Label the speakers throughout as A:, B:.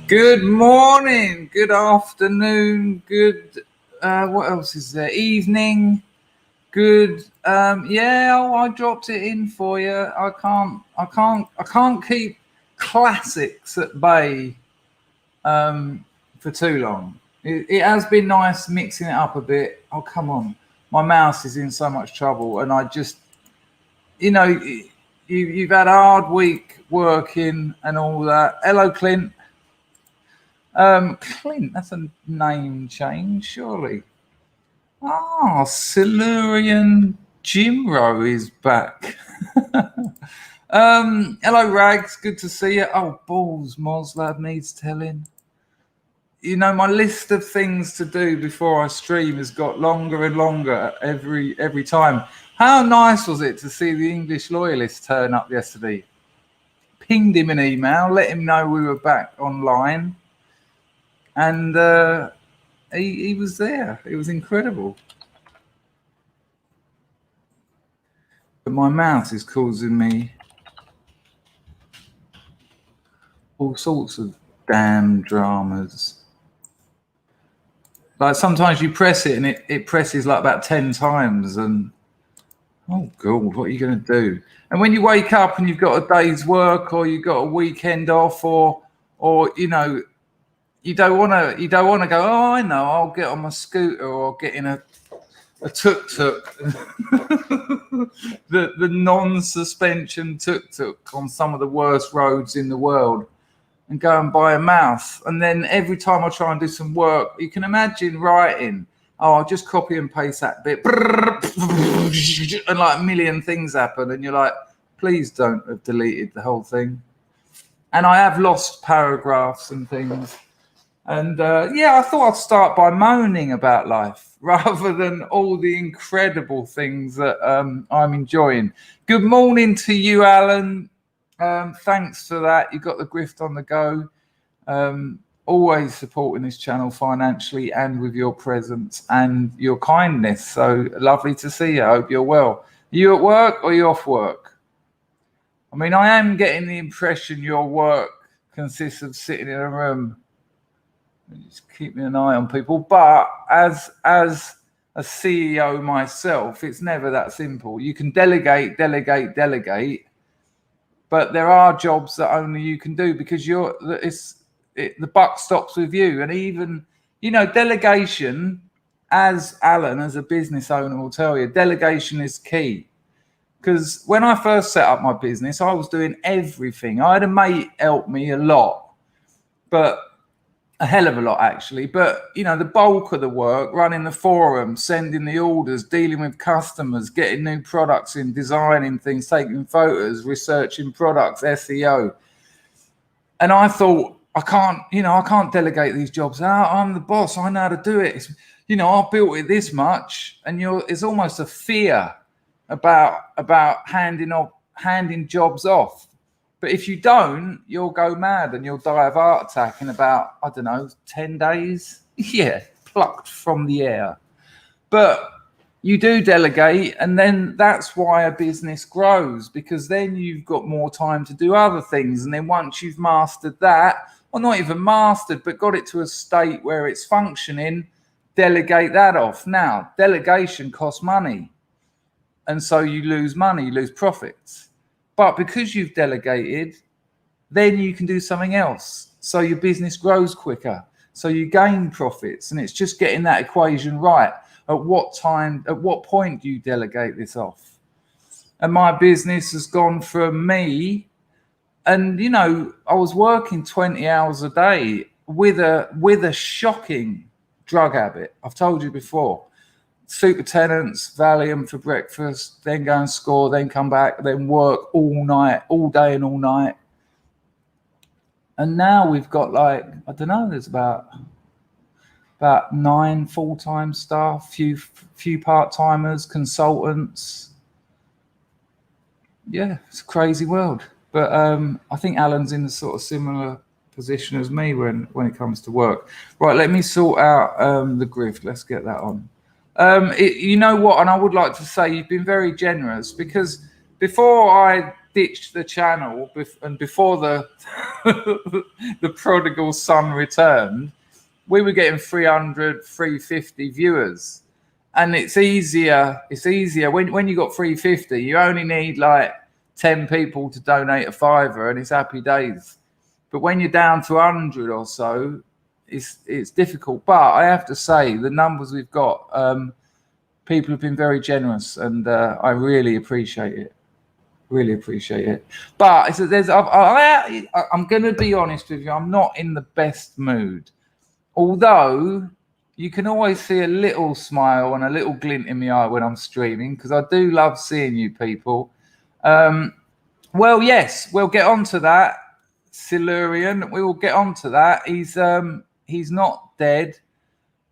A: Good morning, good afternoon, good what else is there? Evening, good I dropped it in for you. I can't keep classics at bay for too long. It has been nice mixing it up a bit. Oh, come on. My mouse is in so much trouble, and I just, you've had a hard week working and all that. Hello, Clint. Clint, that's a name change, surely. Ah, Silurian Jimro is back. Hello, Rags. Good to see you. Oh, balls, Moslab needs telling. You know, my list of things to do before I stream has got longer and longer every time. How nice was it to see the English loyalist turn up yesterday? Pinged him an email, let him know we were back online. And he was there. It was incredible. But my mouse is causing me all sorts of damn dramas. Like sometimes you press it and it presses like about 10 times and oh God, what are you going to do? And when you wake up and you've got a day's work or you've got a weekend off or you know, you don't want to go, oh, I know, I'll get on my scooter or get in a tuk-tuk, the non-suspension tuk-tuk on some of the worst roads in the world and go and buy a mouse. And then every time I try and do some work, you can imagine writing, oh, I'll just copy and paste that bit and like a million things happen and you're like, please don't have deleted the whole thing. And I have lost paragraphs and things. And I thought I'd start by moaning about life rather than all the incredible things that I'm enjoying. Good morning to you, Alan. Thanks for that. You got the grift on the go. Always supporting this channel financially and with your presence and your kindness. So lovely to see you. I hope you're well. Are you at work or are you off work? I mean, I am getting the impression your work consists of sitting in a room just keeping an eye on people, but as a CEO myself, it's never that simple. You can delegate, but there are jobs that only you can do because the buck stops with you. And even, you know, delegation, as Alan, as a business owner, will tell you, delegation is key. Because when I first set up my business, I was doing everything. I had a mate help me a lot, but a hell of a lot actually. But you know, the bulk of the work, running the forum, sending the orders, dealing with customers, getting new products in, designing things, taking photos, researching products, SEO. And I thought, I can't delegate these jobs out. I'm the boss. I know how to do it. It's, you know, I built it this much, and it's almost a fear about handing jobs off. But if you don't, you'll go mad and you'll die of a heart attack in about, I don't know, 10 days. Yeah, plucked from the air. But you do delegate, and then that's why a business grows, because then you've got more time to do other things. And then once you've mastered that, or not even mastered, but got it to a state where it's functioning, delegate that off. Now, delegation costs money. And so you lose money, you lose profits. But because you've delegated, then you can do something else. So your business grows quicker. So you gain profits. And it's just getting that equation right. At what point do you delegate this off? And my business has gone from me. And, you know, I was working 20 hours a day with a shocking drug habit. I've told you before. Super tenants, Valium for breakfast, then go and score, then come back, then work all night, all day and all night. And now we've got like, I don't know, there's about 9 full-time staff, few part-timers, consultants. Yeah, it's a crazy world. But I think Alan's in a sort of similar position as me when it comes to work. Right, let me sort out the grift. Let's get that on. You know what, and I would like to say you've been very generous, because before I ditched the channel and before the the prodigal son returned, we were getting 300, 350 viewers. And it's easier when you got 350, you only need like 10 people to donate a fiver and it's happy days. But when you're down to 100 or so, it's difficult. But I have to say, the numbers we've got, people have been very generous, and I really appreciate it. Really appreciate it. But I'm going to be honest with you, I'm not in the best mood. Although you can always see a little smile and a little glint in my eye when I'm streaming, because I do love seeing you people. Well, yes, we'll get on to that. Silurian, we will get on to that. He's not dead.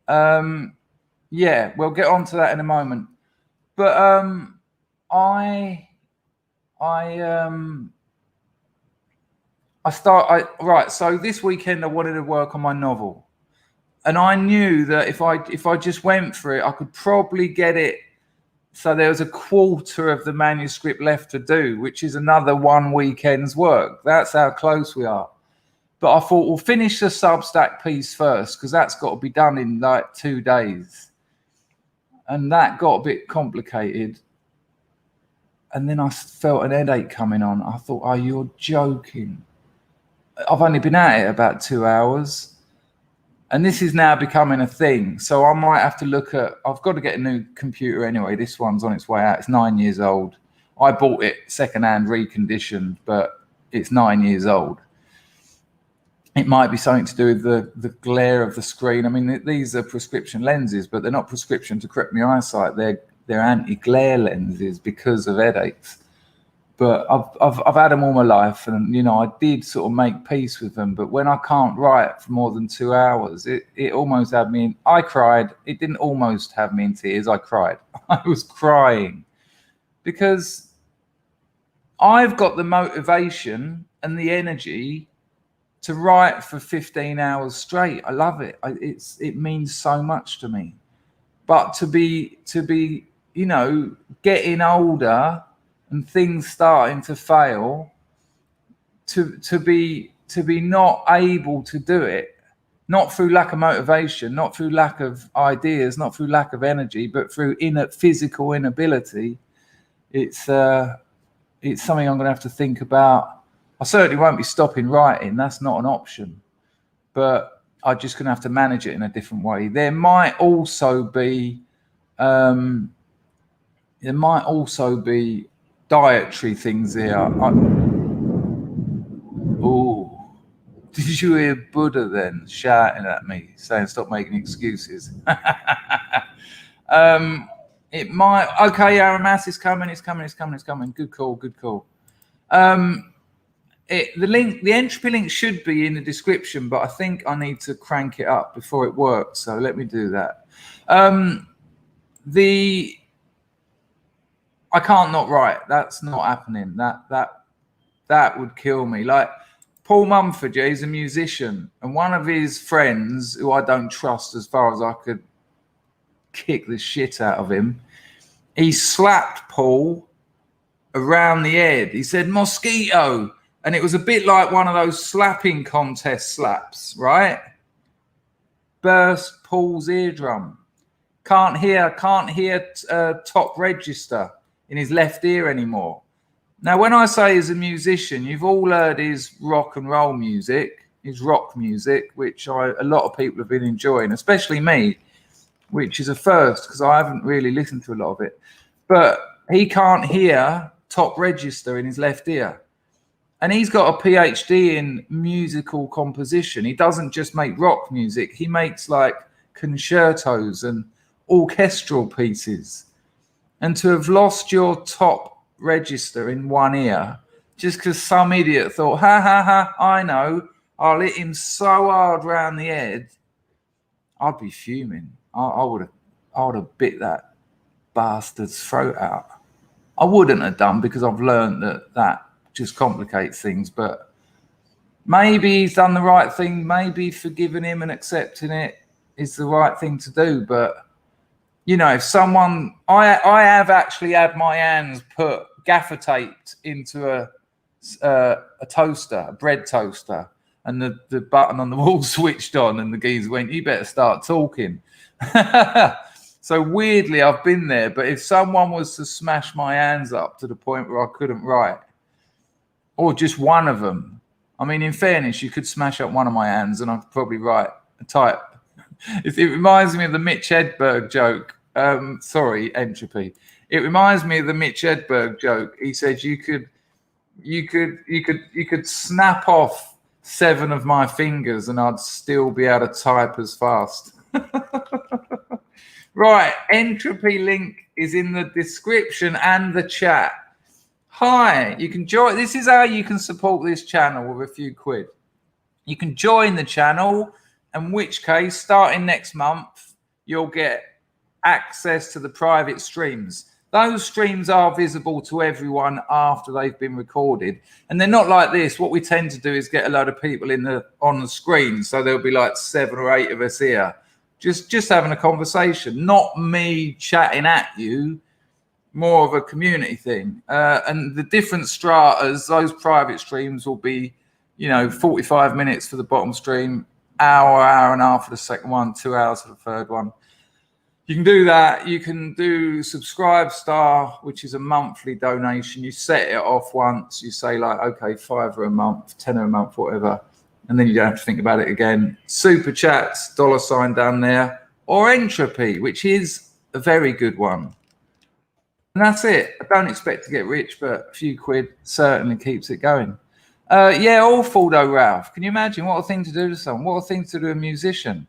A: Yeah, we'll get on to that in a moment. But right, so this weekend I wanted to work on my novel. And I knew that if I just went for it, I could probably get it. So there was a quarter of the manuscript left to do, which is another one weekend's work. That's how close we are. But I thought we'll finish the Substack piece first, because that's got to be done in like 2 days. And that got a bit complicated. And then I felt an headache coming on. I thought, oh, you're joking. I've only been at it about 2 hours. And this is now becoming a thing. So I might have to look at, I've got to get a new computer anyway. This one's on its way out. It's 9 years old. I bought it secondhand, reconditioned, but it's 9 years old. It might be something to do with the glare of the screen. I mean, these are prescription lenses, but they're not prescription to correct my eyesight. They're anti-glare lenses because of headaches. But I've had them all my life, and you know, I did sort of make peace with them. But when I can't write for more than 2 hours, it almost had me in. I cried. It didn't almost have me in tears. I cried. I was crying because I've got the motivation and the energy to write for 15 hours straight. I love it. It means so much to me. But to be you know, getting older and things starting to fail, to be not able to do it, not through lack of motivation, not through lack of ideas, not through lack of energy, but through physical inability, it's something I'm going to have to think about. I certainly won't be stopping writing. That's not an option, but I'm just going to have to manage it in a different way. There might also be dietary things here. Oh, did you hear Buddha then shouting at me, saying stop making excuses? It might. Okay, Aramas is coming. It's coming. Good call. The entropy link should be in the description, but I think I need to crank it up before it works. So let me do that. I can't not write. That's not happening. That would kill me. Like Paul Mumford, yeah, he's a musician, and one of his friends, who I don't trust as far as I could kick the shit out of him, he slapped Paul around the head. He said mosquito, and it was a bit like one of those slapping contest slaps, right? Burst Paul's eardrum. Can't hear top register in his left ear anymore. Now, when I say he's a musician, you've all heard his rock and roll music, his rock music, which a lot of people have been enjoying, especially me, which is a first because I haven't really listened to a lot of it. But he can't hear top register in his left ear. And he's got a PhD in musical composition. He doesn't just make rock music. He makes like concertos and orchestral pieces. And to have lost your top register in one ear just because some idiot thought, I know, I'll hit him so hard round the head, I'd be fuming. I would have bit that bastard's throat out. I wouldn't have done, because I've learned that just complicates things. But maybe he's done the right thing. Maybe forgiving him and accepting it is the right thing to do. But you know, if someone, I have actually had my hands put gaffer taped into a toaster, a bread toaster, and the button on the wall switched on, and the geezer went, "You better start talking." So weirdly, I've been there, but if someone was to smash my hands up to the point where I couldn't write, or just one of them, I mean, in fairness, you could smash up one of my hands and I could probably write a type. It reminds me of the Mitch Hedberg joke. Sorry, entropy. It reminds me of the Mitch Hedberg joke. He said you could snap off 7 of my fingers and I'd still be able to type as fast. Right, entropy link is in the description and the chat. Hi, you can join. This is how you can support this channel with a few quid. You can join the channel, in which case, starting next month, you'll get access to the private streams. Those streams are visible to everyone after they've been recorded, and they're not like this. What we tend to do is get a load of people on the screen, so there'll be like 7 or 8 of us here, just having a conversation, not me chatting at you. More of a community thing, and the different stratas, those private streams will be, 45 minutes for the bottom stream, hour and a half for the second one, 2 hours for the third one. You can do that. You can do SUBSTACK, which is a monthly donation. You set it off once. You say like, okay, £5 a month, £10 a month, whatever, and then you don't have to think about it again. Super chats, $sign down there, or entropy, which is a very good one. And that's it. I don't expect to get rich, but a few quid certainly keeps it going. Yeah, awful though, Ralph. Can you imagine what a thing to do to someone? What a thing to do to a musician.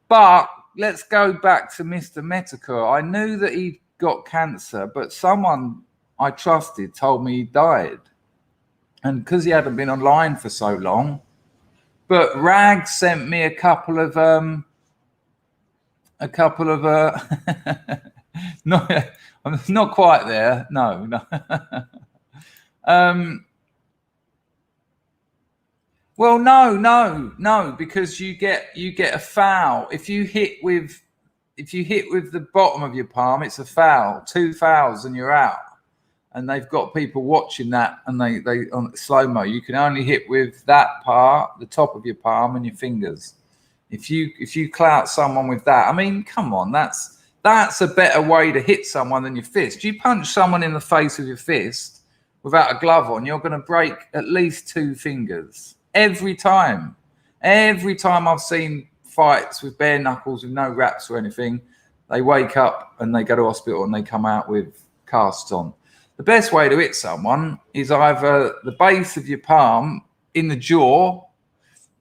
A: But let's go back to Mr. Metacore. I knew that he got cancer, but someone I trusted told me he died. And because he hadn't been online for so long, but Rag sent me a couple of I'm not quite there. No. Well, no, because you get a foul if you hit with the bottom of your palm. It's a foul. 2 fouls and you're out. And they've got people watching that, and they on slow mo. You can only hit with that part, the top of your palm, and your fingers. If you clout someone with that, I mean, come on, that's a better way to hit someone than your fist. You punch someone in the face with your fist without a glove on, you're going to break at least 2 fingers every time. Every time I've seen fights with bare knuckles with no wraps or anything, they wake up and they go to hospital and they come out with casts on. The best way to hit someone is either the base of your palm in the jaw.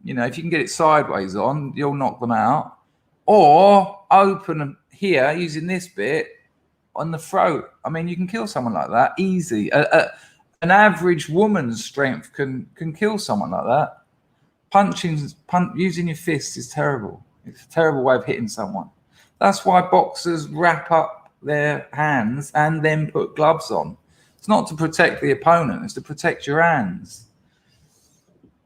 A: If you can get it sideways on, you'll knock them out, or open here using this bit on the throat. I mean, you can kill someone like that easy. An average woman's strength can kill someone like that. Using your fist is terrible. It's a terrible way of hitting someone. That's why boxers wrap up their hands and then put gloves on. It's not to protect the opponent, it's to protect your hands.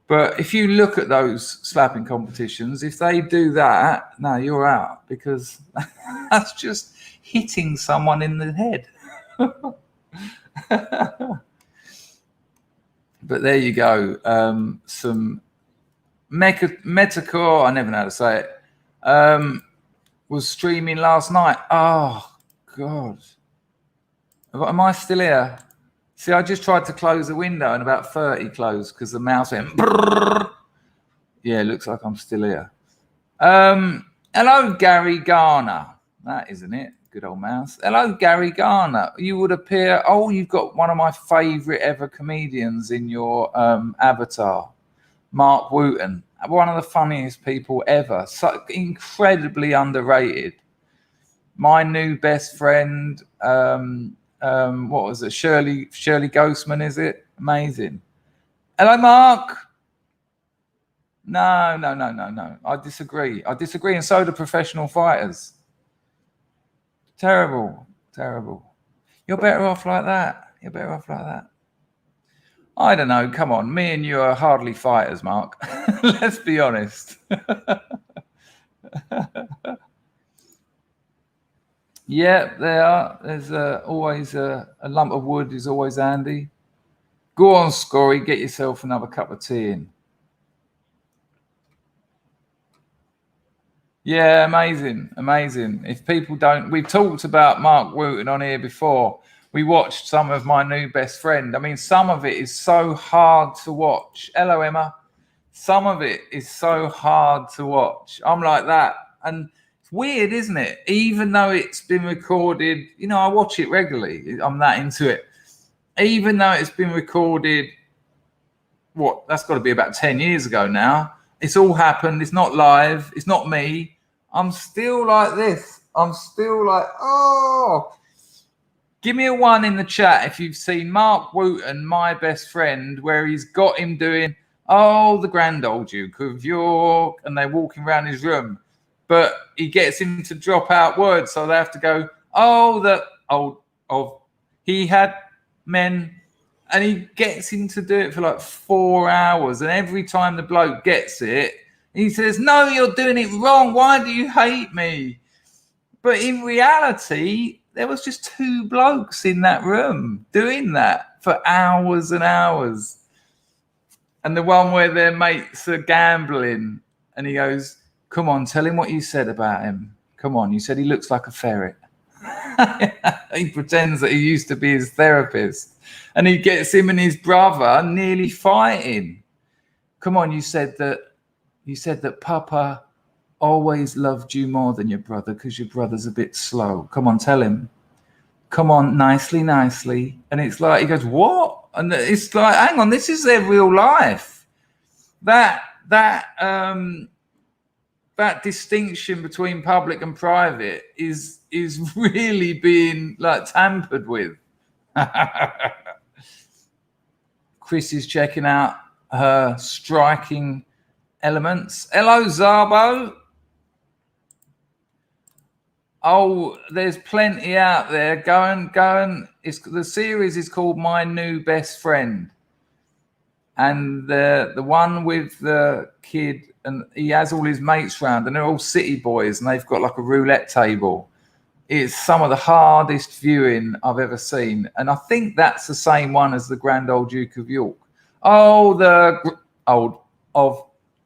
A: But if you look at those slapping competitions, if they do that, no, you're out, because that's just hitting someone in the head. But there you go. Some Metacore, I never know how to say it, was streaming last night. Oh, God. Am I still here? See, I just tried to close the window and about 30 closed because the mouse went brrr. Yeah, it looks like I'm still here. Hello, Gary Garner. That isn't it. Good old mouse. Hello, Gary Garner. You would appear... Oh, you've got one of my favourite ever comedians in your avatar. Mark Wooten. One of the funniest people ever. So incredibly underrated. My new best friend... what was it? Shirley Ghostman, is it? Amazing. Hello, Mark. No. I disagree. And so do professional fighters. Terrible. You're better off like that. I don't know. Come on. Me and you are hardly fighters, Mark. Let's be honest. Yeah, they are. There's always a lump of wood is always handy. Go on, Scory, get yourself another cup of tea in. Yeah, amazing, amazing. If people don't, we've talked about Mark Wooten on here before. We watched some of My New Best Friend. I mean, some of it is so hard to watch. Hello, Emma. Some of it is so hard to watch. I'm like that. And it's weird, isn't it? Even though it's been recorded, you know, I watch it regularly. I'm that into it. Even though it's been recorded, that's got to be about 10 years ago now. It's all happened. It's not live. It's not me. I'm still like this. I'm still like, oh. Give me a 1 in the chat if you've seen Mark Wooten, My Best Friend, where he's got him doing, the Grand Old Duke of York, and they're walking around his room. But he gets him to drop out words, so they have to go, he had men. And he gets him to do it for like 4 hours. And every time the bloke gets it, he says, no, you're doing it wrong. Why do you hate me? But in reality, there was just 2 blokes in that room doing that for hours and hours. And the one where their mates are gambling. And he goes, come on, tell him what you said about him. Come on, you said he looks like a ferret. He pretends that he used to be his therapist. And he gets him and his brother nearly fighting. Come on, you said that Papa always loved you more than your brother because your brother's a bit slow. Come on, tell him. Come on, nicely. And it's like, he goes, what? And it's like, hang on, this is their real life. That distinction between public and private is really being like tampered with. Chris is checking out her striking elements. Hello, Zabo. Oh, there's plenty out there. Go and. The series is called My New Best Friend, and the one with the kid, and he has all his mates round, and they're all city boys, and they've got like a roulette table. It's some of the hardest viewing I've ever seen. And I think that's the same one as the Grand Old Duke of York.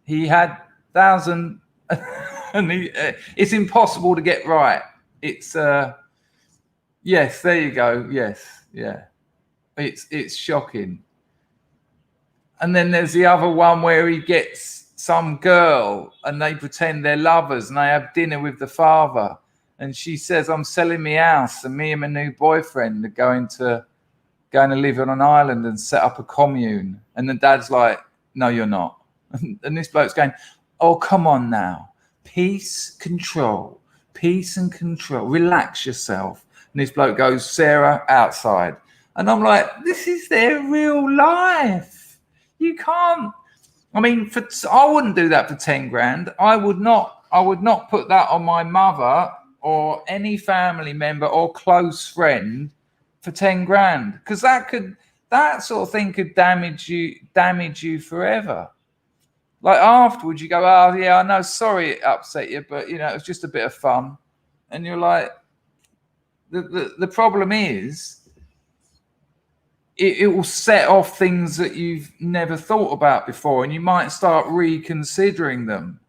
A: He had 1,000 and it's impossible to get right. It's, yes, there you go. Yes. Yeah. It's shocking. And then there's the other one where he gets some girl and they pretend they're lovers and they have dinner with the father. And she says, I'm selling my house and me and my new boyfriend are going to live on an island and set up a commune. And the dad's like, no, you're not. And this bloke's going, oh, come on now. Peace and control. Relax yourself. And this bloke goes, Sarah, outside. And I'm like, this is their real life. You can't. I mean, I wouldn't do that for 10 grand. I would not put that on my mother or any family member or close friend for 10 grand, because that sort of thing could damage you forever. Like afterwards you go, oh yeah, I know, sorry it upset you, but you know, it was just a bit of fun. And you're like, the problem is it will set off things that you've never thought about before, and you might start reconsidering them.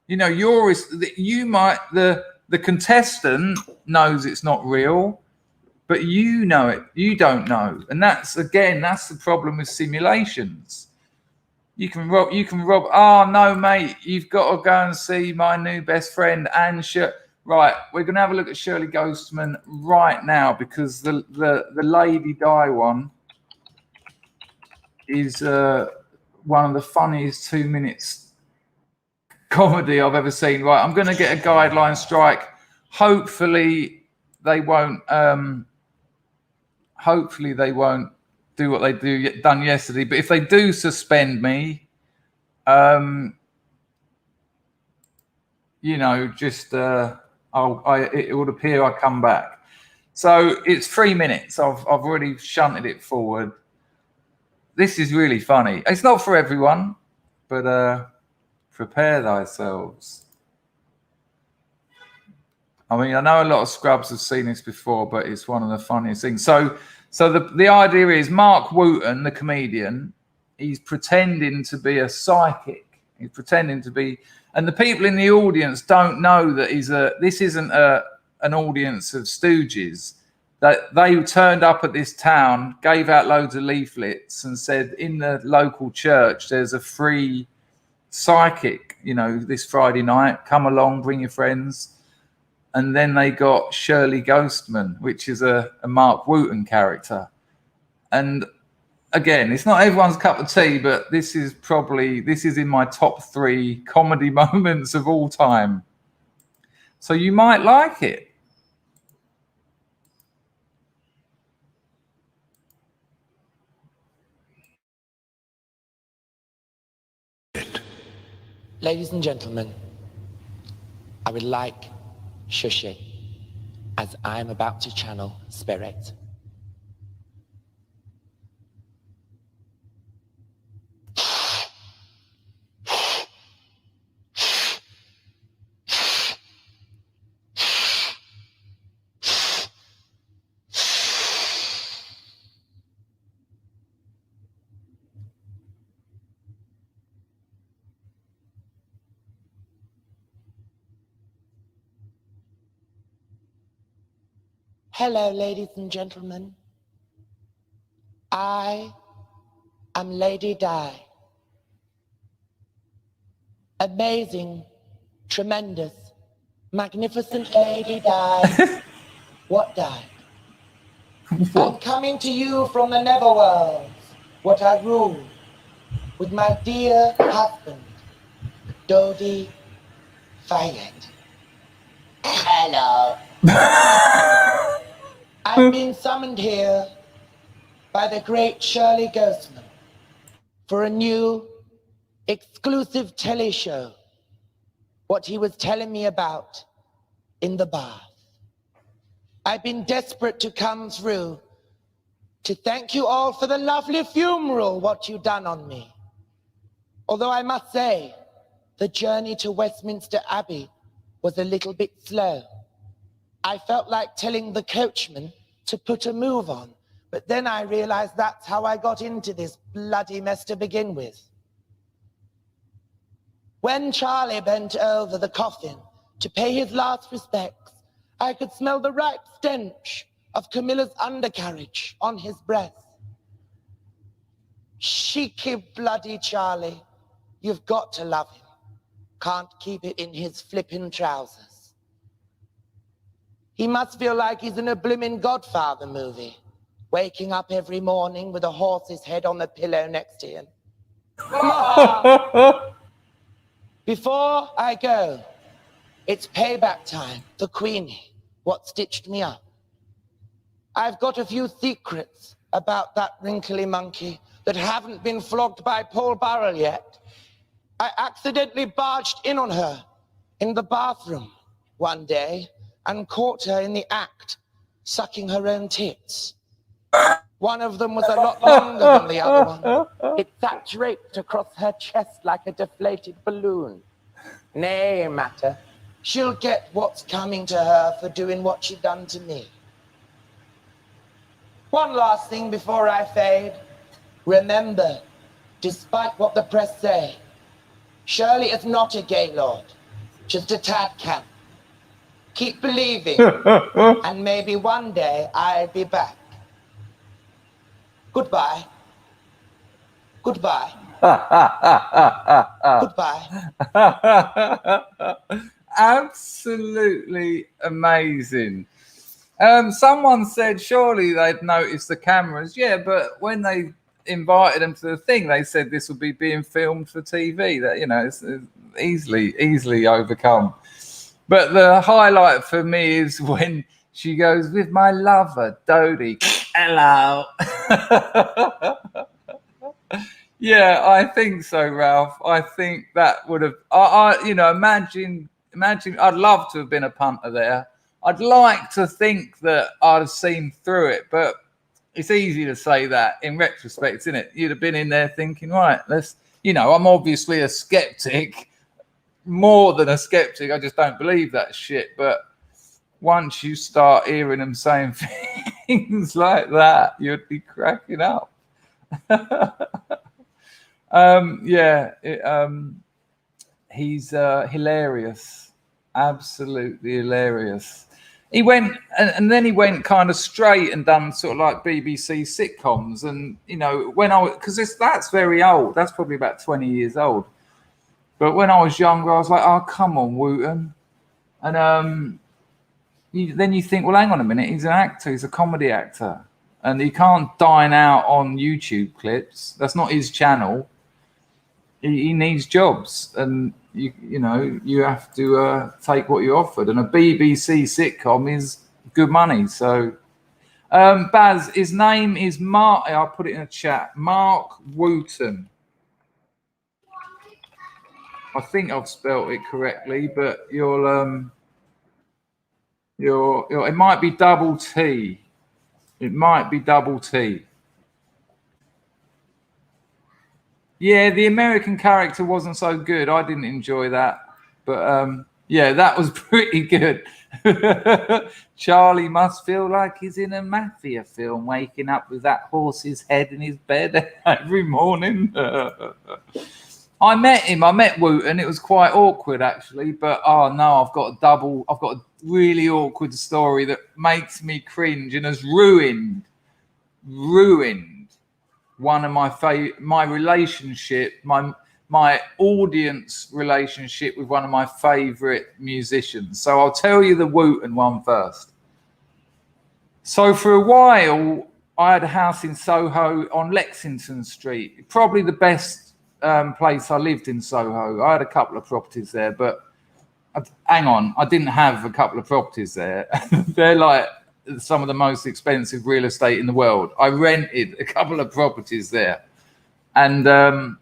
A: You know, the contestant knows it's not real, but you know it. You don't know. And that's the problem with simulations. You can rob. Oh, no, mate, you've got to go and see My New Best Friend and right, we're going to have a look at Shirley Ghostman right now, because the Lady Di one is one of the funniest 2 minutes comedy I've ever seen. Right, I'm going to get a guideline strike. Hopefully they won't do what they done yesterday, but if they do suspend me, you know, just it would appear I come back. So it's 3 minutes. I've already shunted it forward. This is really funny. It's not for everyone, but prepare thyselves. I mean, I know a lot of scrubs have seen this before, but it's one of the funniest things. So So the idea is Mark Wooten, the comedian, he's pretending to be a psychic. He's pretending to be, and the people in the audience don't know that this isn't an audience of stooges. That they turned up at this town, gave out loads of leaflets, and said in the local church there's a free psychic, this Friday night. Come along, bring your friends. And then they got Shirley Ghostman, which is a Mark Wooten character. And again, it's not everyone's cup of tea, but this is in my top 3 comedy moments of all time. So you might like it.
B: Ladies and gentlemen, I would like Shushi, as I'm about to channel spirit. Hello, ladies and gentlemen. I am Lady Di. Amazing, tremendous, magnificent Lady Di. What Di? I'm coming to you from the netherworlds, what I rule, with my dear husband, Dodi Fayed. Hello. I've been summoned here by the great Shirley Ghostman for a new exclusive telly show, what he was telling me about in the bath. I've been desperate to come through to thank you all for the lovely funeral what you done on me. Although I must say, the journey to Westminster Abbey was a little bit slow. I felt like telling the coachman to put a move on, but then I realized that's how I got into this bloody mess to begin with. When Charlie bent over the coffin to pay his last respects, I could smell the ripe stench of Camilla's undercarriage on his breath. Cheeky bloody Charlie, you've got to love him. Can't keep it in his flippin' trousers. He must feel like he's in a blimmin' Godfather movie, waking up every morning with a horse's head on the pillow next to him. Before I go, it's payback time for Queenie, what stitched me up. I've got a few secrets about that wrinkly monkey that haven't been flogged by Paul Burrell yet. I accidentally barged in on her in the bathroom one day and caught her in the act, sucking her own tits. One of them was a lot longer than the other one. It sat draped across her chest like a deflated balloon. Nay, matter. She'll get what's coming to her for doing what she done to me. One last thing before I fade. Remember, despite what the press say, Shirley is not a gay lord, just a tad camp. Keep believing, and maybe one day I'll be back. Goodbye. Goodbye.
A: Goodbye. Absolutely amazing. Someone said surely they'd noticed the cameras. Yeah, but when they invited them to the thing, they said this would be being filmed for TV. That, it's easily overcome. But the highlight for me is when she goes, with my lover, Dodi. Hello. Yeah, I think so, Ralph. I think that would have, imagine, I'd love to have been a punter there. I'd like to think that I'd have seen through it, but it's easy to say that in retrospect, isn't it? You'd have been in there thinking, right, I'm obviously a skeptic. More than a skeptic, I just don't believe that shit. But once you start hearing them saying things like that, you'd be cracking up. He's hilarious, absolutely hilarious. He went and then he went kind of straight and done sort of like BBC sitcoms. And you know, when because that's very old, that's probably about 20 years old. But when I was younger, I was like, oh, come on, Wooten. And then you think, well, hang on a minute, he's an actor, he's a comedy actor, and he can't dine out on YouTube clips. That's not his channel. He needs jobs, and you know you have to take what you're offered. And a BBC sitcom is good money. So, Baz, his name is Mark. I'll put it in a chat. Mark Wooten. I think I've spelt it correctly, but it might be double T. It might be double T. Yeah, the American character wasn't so good. I didn't enjoy that. But yeah, that was pretty good. Charlie must feel like he's in a mafia film, waking up with that horse's head in his bed every morning. I met him. I met Wooten. It was quite awkward, actually. But oh no, I've got a really awkward story that makes me cringe and has ruined one of my relationship, my audience relationship with one of my favorite musicians. So I'll tell you the Wooten one first. So for a while, I had a house in Soho on Lexington Street, probably the best place I lived in Soho. I had a couple of properties there, but hang on, I didn't have a couple of properties there. They're like some of the most expensive real estate in the world. I rented a couple of properties there, and there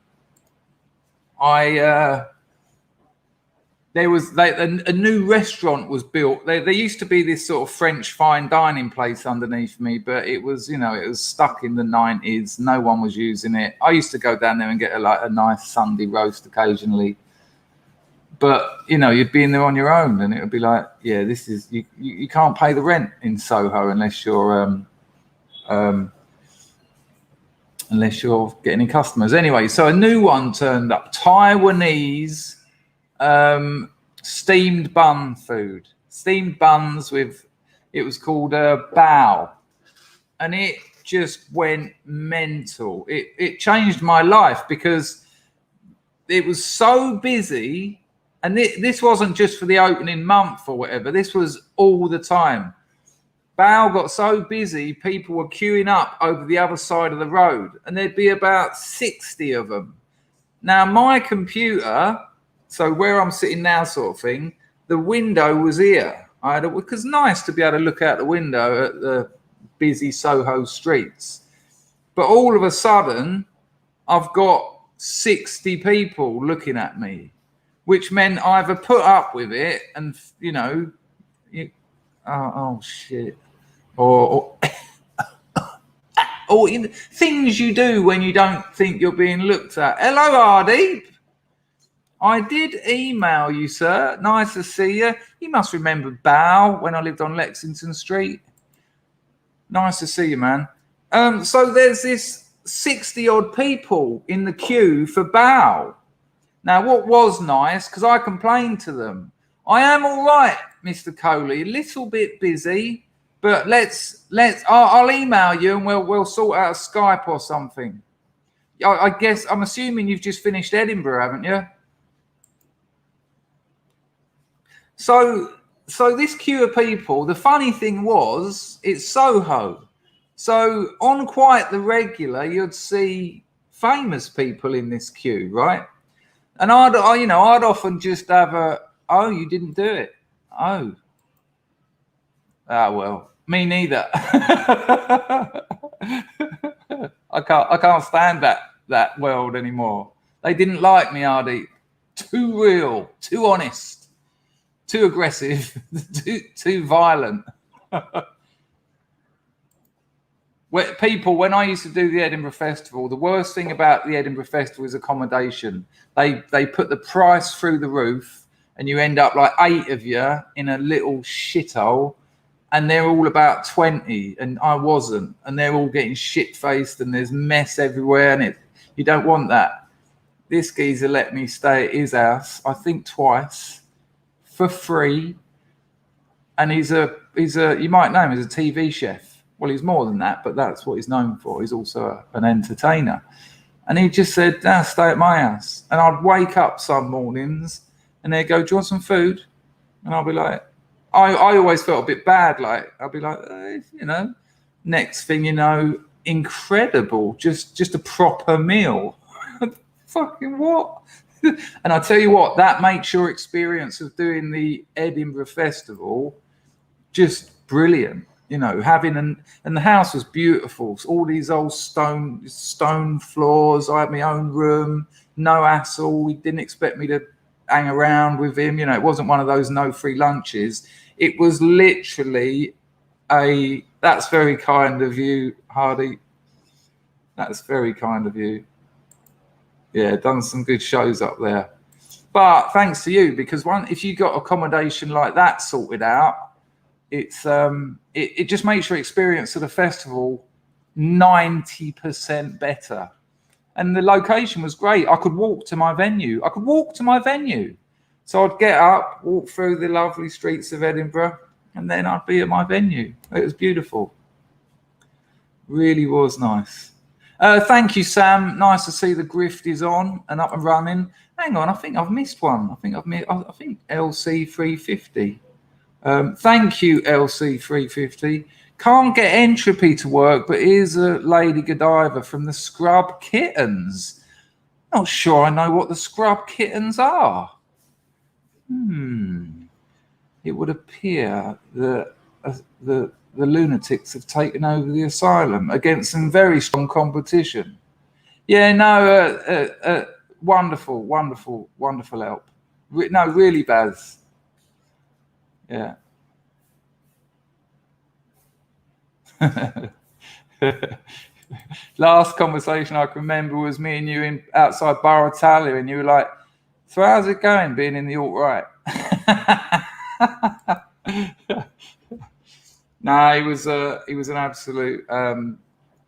A: was a new restaurant was built. There used to be this sort of French fine dining place underneath me, but it was, you know, it was stuck in the 90s. No one was using it. I used to go down there and get a nice Sunday roast occasionally. But, you know, you'd be in there on your own, and it would be like, yeah, this is, you can't pay the rent in Soho unless you're getting any customers. Anyway, so a new one turned up, Taiwanese steamed bun food. Steamed buns with, it was called bao. And it just went mental. It changed my life because it was so busy. And this wasn't just for the opening month or whatever. This was all the time. Bao got so busy, people were queuing up over the other side of the road, and there'd be about 60 of them. Now, my computer, so where I'm sitting now sort of thing, the window was here. Because nice to be able to look out the window at the busy Soho streets. But all of a sudden, I've got 60 people looking at me, which meant I either put up with it and, you know, oh shit. Or things you do when you don't think you're being looked at. Hello, Ardeep. I did email you, sir. Nice to see you. You must remember Bao when I lived on Lexington Street. Nice to see you, man. So there's this 60 odd people in the queue for Bao. Now, what was nice, because I complained to them, I am all right, Mr. Coley, a little bit busy, but I'll email you and we'll sort out a Skype or something. I guess, I'm assuming you've just finished Edinburgh, haven't you? So this queue of people, the funny thing was, it's Soho. So on quite the regular, you'd see famous people in this queue, right? And I'd often just have oh, you didn't do it. Oh. Ah, well, me neither. I can't stand that world anymore. They didn't like me, Ardy. Too real, too honest, too aggressive, too violent. When I used to do the Edinburgh Festival, the worst thing about the Edinburgh Festival is accommodation. They put the price through the roof, and you end up like 8 of you in a little shithole, and they're all about 20, and I wasn't, and they're all getting shit-faced, and there's mess everywhere, and you don't want that. This geezer let me stay at his house, I think twice, for free, and he's a you might know him as a TV chef. Well, he's more than that, but that's what he's known for. He's also an entertainer. And he just said, stay at my house. And I'd wake up some mornings and they'd go, do you want some food? And I'll be like, I always felt a bit bad. Like, I'll be like, next thing you know, incredible. Just a proper meal. Fucking what? And I tell you what, that makes your experience of doing the Edinburgh Festival just brilliant. And the house was beautiful. All these old stone floors. I had my own room, no hassle. He didn't expect me to hang around with him. It wasn't one of those no free lunches. It was literally that's very kind of you, Hardy. That's very kind of you. Yeah, done some good shows up there. But thanks to you, because if you got accommodation like that sorted out, it's it just makes your experience of the festival 90% better. And the location was great. I could walk to my venue. So I'd get up, walk through the lovely streets of Edinburgh, and then I'd be at my venue. It was beautiful. Really was nice. Thank you, Sam. Nice to see the grift is on and up and running. Hang on, I think I've missed one. I think LC 350. Thank you, LC 350. Can't get Entropy to work, but here's a Lady Godiva from the Scrub Kittens. Not sure I know what the Scrub Kittens are. It would appear that the lunatics have taken over the asylum against some very strong competition. Yeah, no, wonderful help. No, really, Baz. Yeah. Last conversation I can remember was me and you outside Butyle, and you were like, so how's it going being in the alt-right? No, he was an absolute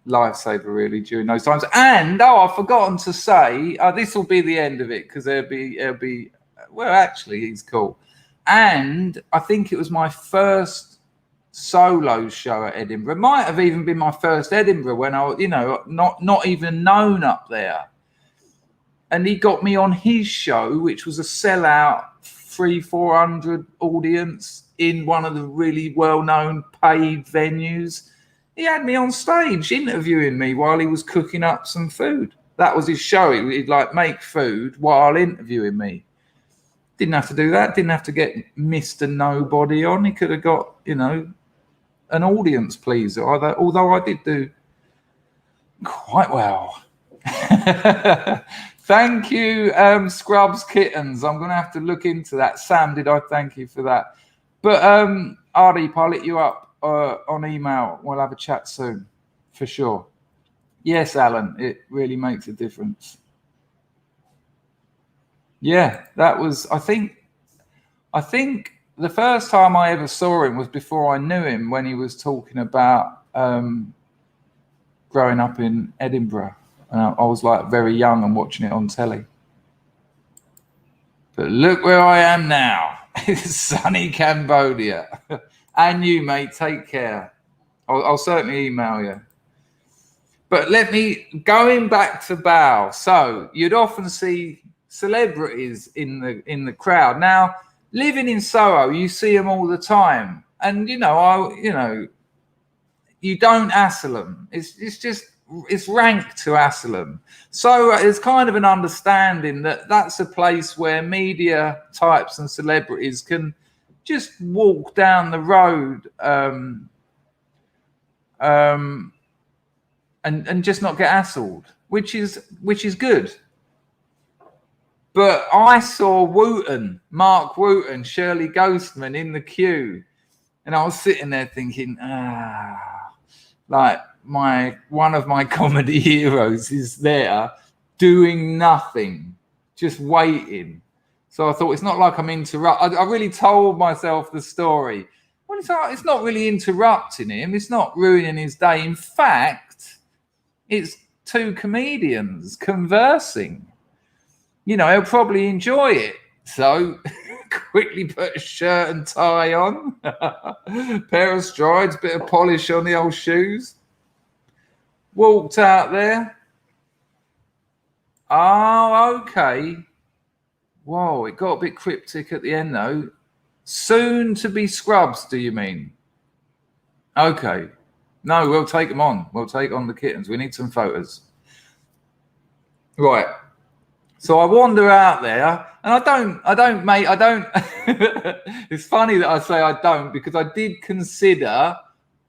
A: lifesaver really during those times. And I've forgotten to say, this will be the end of it, because it'll be well, actually he's cool. And I think it was my first solo show at Edinburgh. It might have even been my first Edinburgh when I was, not even known up there. And he got me on his show, which was a sellout 300-400 audience in one of the really well-known paid venues. He had me on stage interviewing me while he was cooking up some food. That was his show. He'd like make food while interviewing me. Didn't have to do that. Didn't have to get Mr. Nobody on. He could have got, an audience pleaser. Although I did do quite well. Thank you, Scrubs Kittens. I'm going to have to look into that. Sam, did I thank you for that? But Ardeep, I'll hit you up on email. We'll have a chat soon, for sure. Yes, Alan, it really makes a difference. Yeah, that was, I think the first time I ever saw him was before I knew him, when he was talking about growing up in Edinburgh. And I was like very young and watching it on telly. But look where I am now. Sunny Cambodia. And you, mate, take care. I'll certainly email you. But going back to Bao. So you'd often see celebrities in the crowd. Now, living in Soho, you see them all the time. And, you don't hassle them. It's ranked to hassle them. So it's kind of an understanding that that's a place where media types and celebrities can just walk down the road and just not get hassled, which is good. But I saw Mark Wooten, Shirley Ghostman in the queue, and I was sitting there thinking, like one of my comedy heroes is there doing nothing, just waiting. So I thought, it's not like I'm I really told myself the story. Well, it's not really interrupting him. It's not ruining his day. In fact, it's two comedians conversing. You know, he'll probably enjoy it. So quickly put a shirt and tie on, pair of strides, bit of polish on the old shoes. Walked out there. Oh, okay. Whoa, it got a bit cryptic at the end, though. Soon to be scrubs, do you mean? Okay. No, we'll take them on. We'll take on the kittens. We need some photos. Right. So I wander out there, and I don't, mate, I don't. It's funny that I say I don't, because I did consider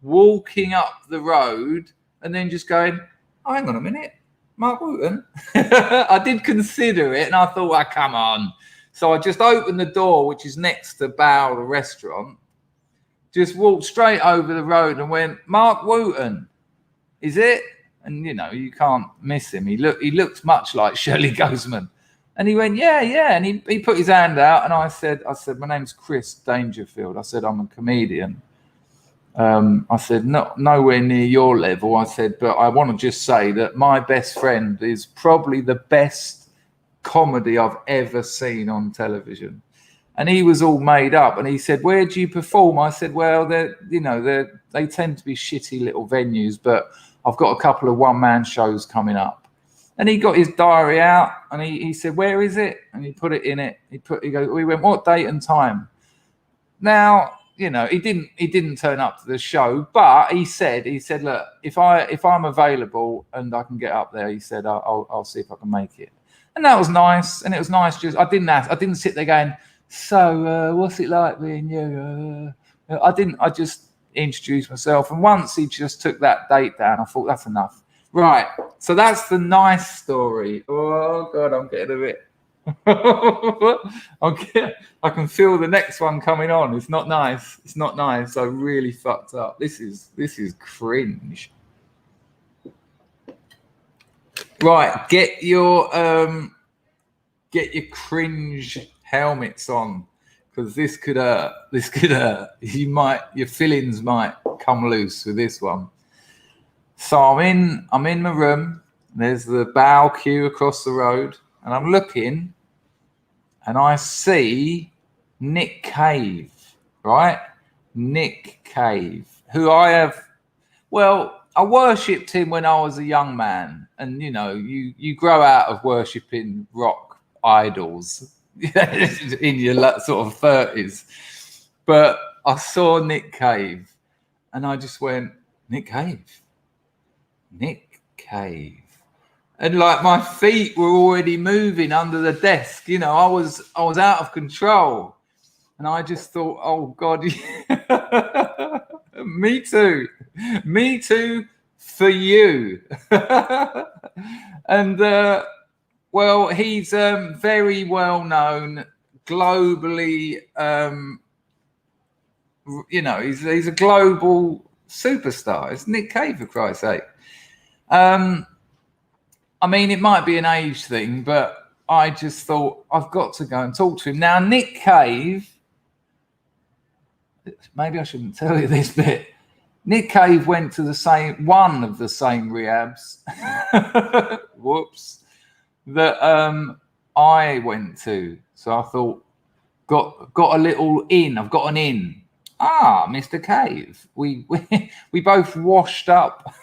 A: walking up the road and then just going, oh, hang on a minute, Mark Wooten. I did consider it, and I thought, oh, come on. So I just opened the door, which is next to Bao, the restaurant, just walked straight over the road and went, Mark Wooten, is it? And, you know, you can't miss him. He looked much like Shirley Ghostman. And he went, yeah. And he put his hand out, and I said, my name's Chris Dangerfield. I said, I'm a comedian. I said, nowhere near your level. I said, but I want to just say that my best friend is probably the best comedy I've ever seen on television. And he was all made up, and he said, where do you perform? I said, well, they tend to be shitty little venues, but I've got a couple of one-man shows coming up. And he got his diary out, and he said, where is it? And he put it in it. We went, what date and time? Now, you know, he didn't turn up to the show, but he said, look, if I'm available and I can get up there, he said, I'll see if I can make it. And that was nice. And it was nice. Just, I didn't sit there going, so what's it like being you? I just introduced myself. And once he just took that date down, I thought, that's enough. Right. So that's the nice story. Oh God, I'm getting a bit. I can feel the next one coming on. It's not nice. It's not nice. I really fucked up. This is cringe. Right, get your cringe helmets on, because this could hurt. Your feelings might come loose with this one. So I'm in my room. There's the bow queue across the road, and I'm looking, and I see Nick Cave, right? Nick Cave, who I worshipped him when I was a young man. And, you know, you grow out of worshipping rock idols in your sort of 30s. But I saw Nick Cave, and I just went, Nick Cave. And like my feet were already moving under the desk. You know, I was out of control. And I just thought, oh God, me too for you. And well, he's very well known globally. You know, he's a global superstar. It's Nick Cave, for Christ's sake. I mean, it might be an age thing, but I just thought I've got to go and talk to him. Now, Nick Cave, maybe I shouldn't tell you this bit. Nick Cave went to one of the same rehabs, whoops, that I went to. So I thought, got a little in. I've got an in. Ah, Mr. Cave. We both washed up.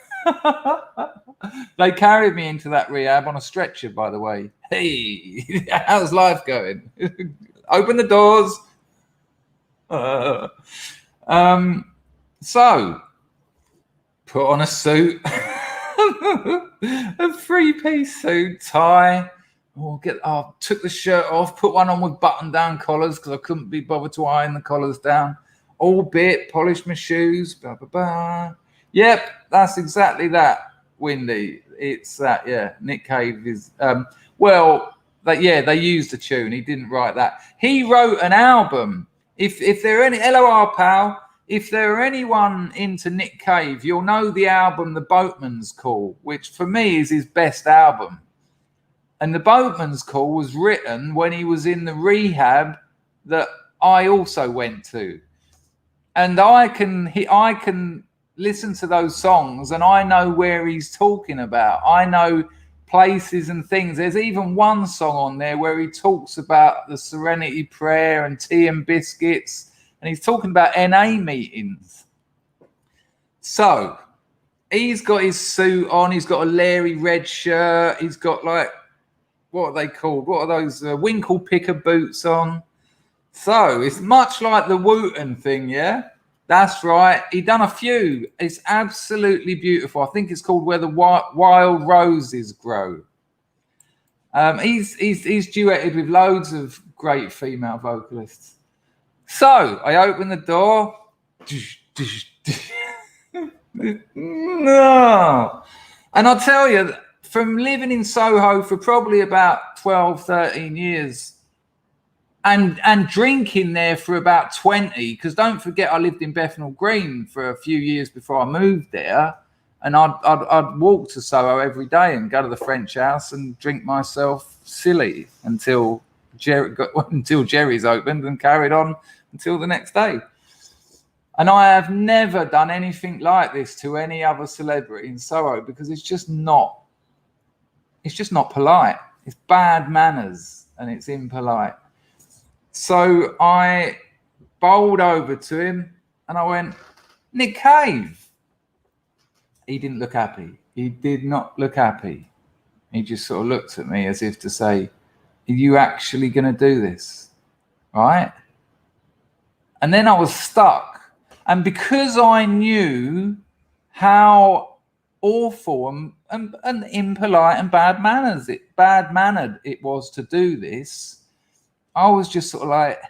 A: They carried me into that rehab on a stretcher, by the way. Hey, how's life going? Open the doors. So, put on a suit, a three-piece suit, tie. Took the shirt off, put one on with button-down collars because I couldn't be bothered to iron the collars down. All bit, polished my shoes, blah, blah, blah. Yep, that's exactly that, Windy. It's that, yeah. Nick Cave is, they used a tune. He didn't write that. He wrote an album. If there are any, LOR pal, if there are anyone into Nick Cave, you'll know the album The Boatman's Call, which for me is his best album. And the boatman's call was written when he was in the rehab that I also went to. And I can listen to those songs and I know where he's talking about. I know places and things. There's even one song on there where he talks about the Serenity Prayer and tea and biscuits, and he's talking about NA meetings. So he's got his suit on, he's got a Larry red shirt, he's got like, what are they called? What are those winkle picker boots on? So it's much like the Wooten thing, yeah? That's right. He done a few. It's absolutely beautiful. I think it's called Where the Wild Roses Grow. He's duetted with loads of great female vocalists. So I open the door. No. And I'll tell you, from living in Soho for probably about 12, 13 years, and drinking there for about 20, because don't forget I lived in Bethnal Green for a few years before I moved there, and I'd walk to Soho every day and go to the French house and drink myself silly until Jerry's opened, and carried on until the next day. And I have never done anything like this to any other celebrity in Soho, because it's just not polite. It's bad manners and it's impolite. So I bowled over to him and I went, Nick Cave. He didn't look happy. He did not look happy. He just sort of looked at me as if to say, are you actually going to do this? Right? And then I was stuck. And because I knew how awful and impolite and bad-mannered it was to do this, I was just sort of like,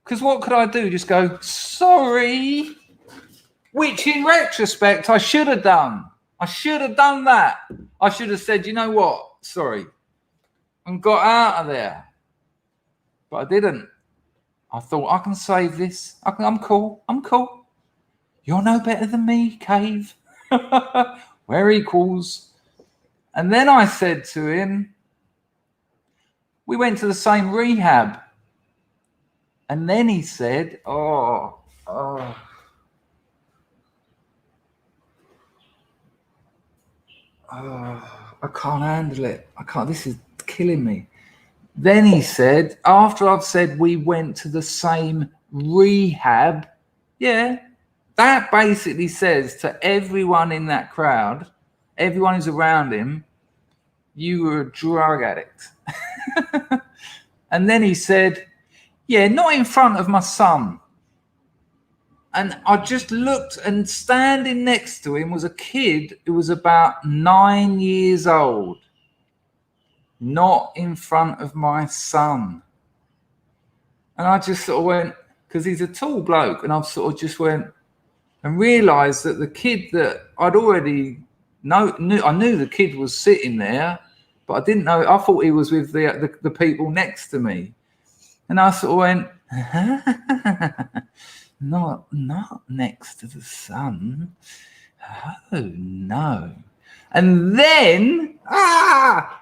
A: because what could I do? Just go, sorry, which in retrospect I should have done. I should have done that. I should have said, you know what, sorry, and got out of there. But I didn't. I thought, I can save this. I'm cool. You're no better than me, Cave. We're equals. And then I said to him, we went to the same rehab. And then he said, I can't handle it. This is killing me. Then he said, after I've said we went to the same rehab, yeah, that basically says to everyone in that crowd, everyone who's around him, you were a drug addict. And then he said, yeah, not in front of my son. And I just looked, and standing next to him was a kid who was about 9 years old. Not in front of my son. And I just sort of went, because he's a tall bloke, and I sort of just went and realised that the kid that I'd already knew, I knew the kid was sitting there, but I didn't know. I thought he was with the people next to me. And I sort of went, not next to the sun. Oh, no. And then,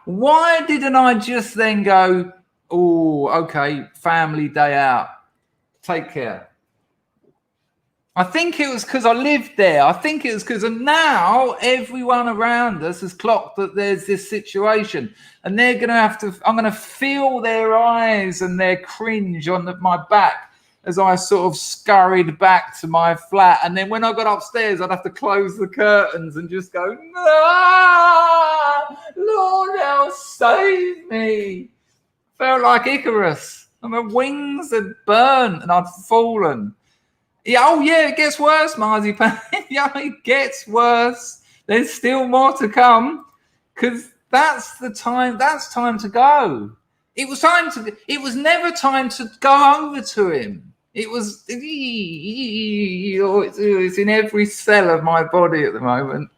A: why didn't I just then go, oh, okay, family day out. Take care. I think it was because I lived there. I think it was because now everyone around us has clocked that there's this situation, and they're going to have to, I'm going to feel their eyes and their cringe on my back as I sort of scurried back to my flat. And then when I got upstairs, I'd have to close the curtains and just go, no, Lord, help, save me. Felt like Icarus. And my wings had burnt and I'd fallen. Yeah, oh yeah, it gets worse, Marzipan. Yeah, it gets worse. There's still more to come, because that's time to go. It was never time to go over to him. It's in every cell of my body at the moment.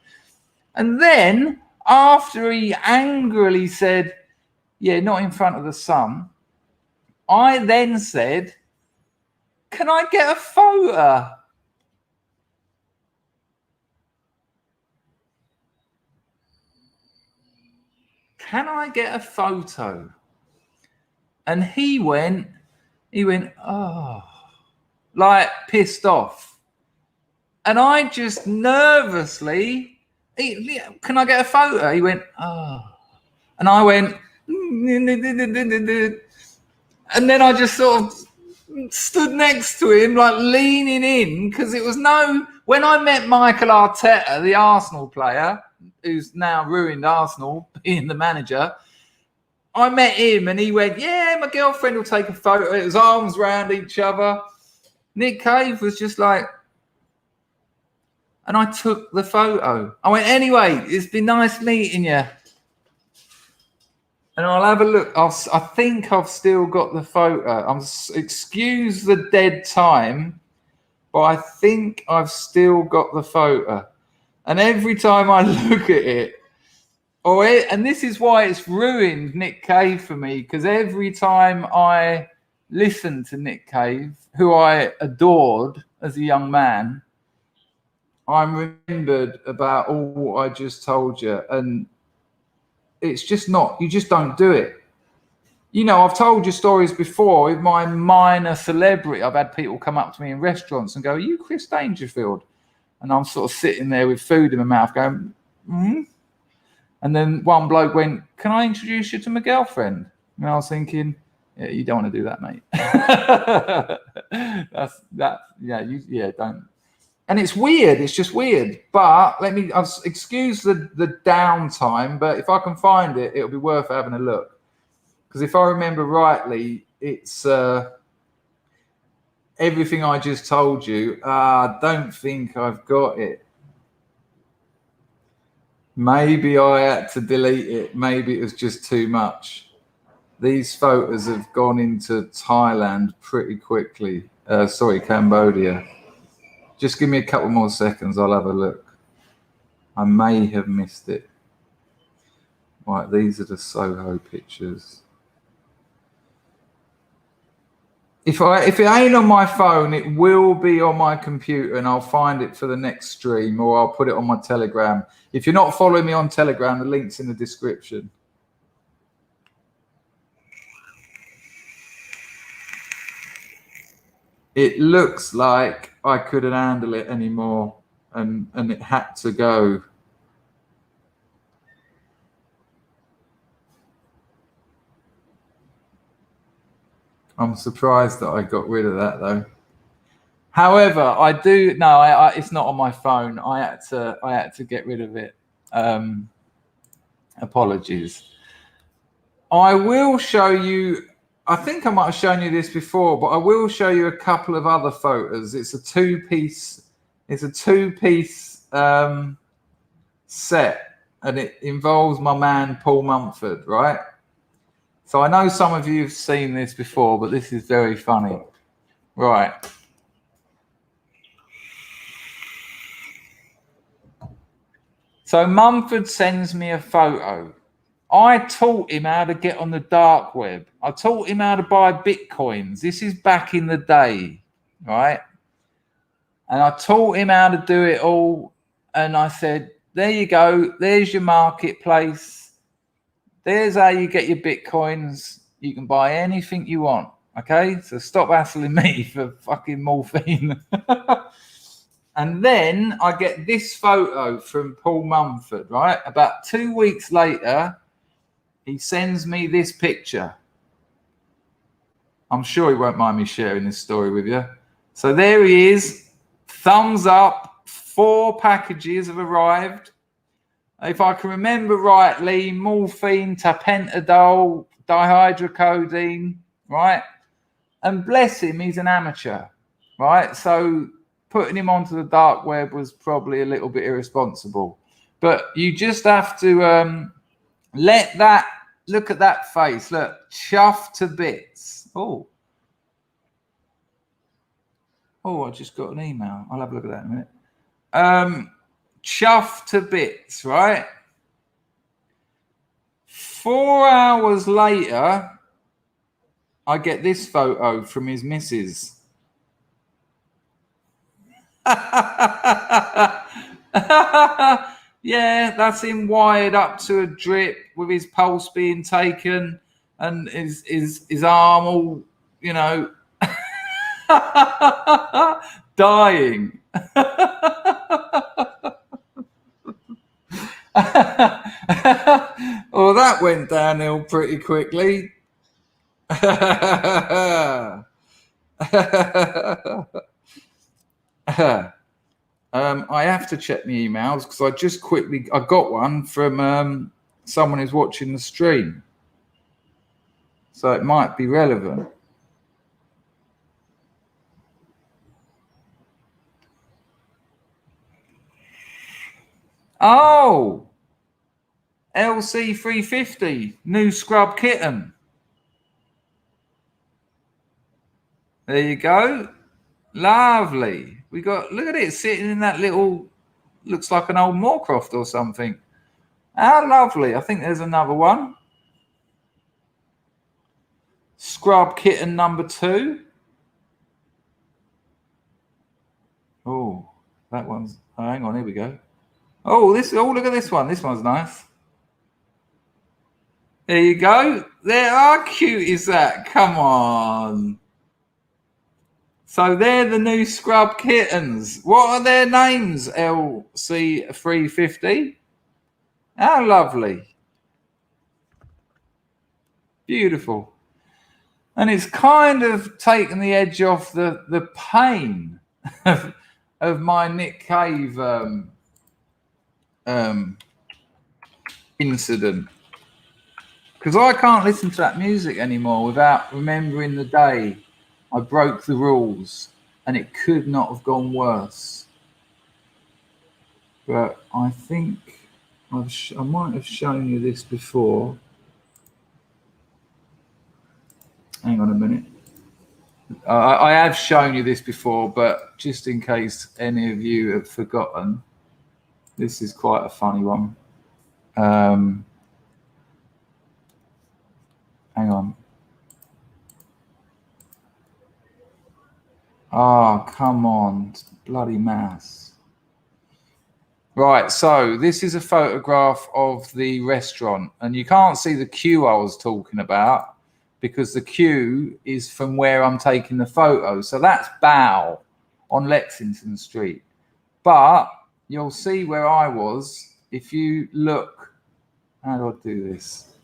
A: And then after he angrily said, yeah, not in front of the sun, I then said, can I get a photo? can I get a photo? And he went, oh, like pissed off. And I just nervously, can I get a photo? He went, oh. And I went, and then I just sort of stood next to him, like leaning in, because it was when I met Michael Arteta, the Arsenal player, who's now ruined Arsenal, being the manager, I met him and he went, yeah, my girlfriend will take a photo. It was arms round each other. Nick Cave was just like, and I took the photo. I went, anyway, it's been nice meeting you. And I'll have a look. I think I've still got the photo. Excuse the dead time, but I think I've still got the photo. And every time I look at it, and this is why it's ruined Nick Cave for me, because every time I listen to Nick Cave, who I adored as a young man, I'm remembered about all I just told you. And it's just not, you just don't do it. You know, I've told you stories before with my minor celebrity. I've had people come up to me in restaurants and go, are you Chris Dangerfield? And I'm sort of sitting there with food in my mouth going, And then one bloke went, can I introduce you to my girlfriend? And I was thinking, yeah, you don't want to do that, mate. Don't. And it's weird. It's just weird. But excuse the downtime. But if I can find it, it'll be worth having a look. Because if I remember rightly, it's everything I just told you. I don't think I've got it. Maybe I had to delete it. Maybe it was just too much. These photos have gone into Thailand pretty quickly. Cambodia. Just give me a couple more seconds. I'll have a look. I may have missed it. Right, these are the Soho pictures. If it ain't on my phone, it will be on my computer, and I'll find it for the next stream, or I'll put it on my Telegram. If you're not following me on Telegram, the link's in the description. It looks like I couldn't handle it anymore, and it had to go. I'm surprised that I got rid of that though. However, I do no, it's not on my phone. I had to get rid of it. Apologies. I will show you. I think I might have shown you this before, but I will show you a couple of other photos. It's a two-piece. It's a two-piece set, and it involves my man Paul Mumford, right? So I know some of you have seen this before, but this is very funny, right? So Mumford sends me a photo. I taught him how to get on the dark web. I taught him how to buy Bitcoins. This is back in the day, right? And I taught him how to do it all. And I said, there you go. There's your marketplace. There's how you get your Bitcoins. You can buy anything you want. Okay? So stop hassling me for fucking morphine. And then I get this photo from Paul Mumford, right? About 2 weeks later, he sends me this picture. I'm sure he won't mind me sharing this story with you. So there he is. Thumbs up. 4 packages have arrived. If I can remember rightly, morphine, tapentadol, dihydrocodeine, right? And bless him, he's an amateur, right? So putting him onto the dark web was probably a little bit irresponsible. But you just have to look at that face. Look, chuffed to bits. Oh, I just got an email. I'll have a look at that in a minute. Chuffed to bits, right? 4 hours later, I get this photo from his missus. Yeah, that's him wired up to a drip with his pulse being taken and his arm all, you know, dying. Well, that went downhill pretty quickly. I have to check my emails because I got one from someone who's watching the stream, so it might be relevant. Oh, LC 350 new scrub kitten. There you go. Lovely. We got, look at it sitting in that little, looks like an old Moorcroft or something. How lovely. I think there's another one. Scrub kitten number 2. Oh, that one's, oh, hang on, here we go. Oh, look at this one. This one's nice. There you go. There, how cute is that? Come on. So they're the new scrub kittens. What are their names, LC350? How lovely. Beautiful. And it's kind of taken the edge off the pain of my Nick Cave incident. Because I can't listen to that music anymore without remembering the day I broke the rules, and it could not have gone worse. But I think I might have shown you this before. Hang on a minute. I have shown you this before, but just in case any of you have forgotten, this is quite a funny one. Hang on. Oh, come on. Bloody mouse. Right, so this is a photograph of the restaurant, and you can't see the queue I was talking about because the queue is from where I'm taking the photo. So that's Bow on Lexington Street. But you'll see where I was if you look. How do I do this?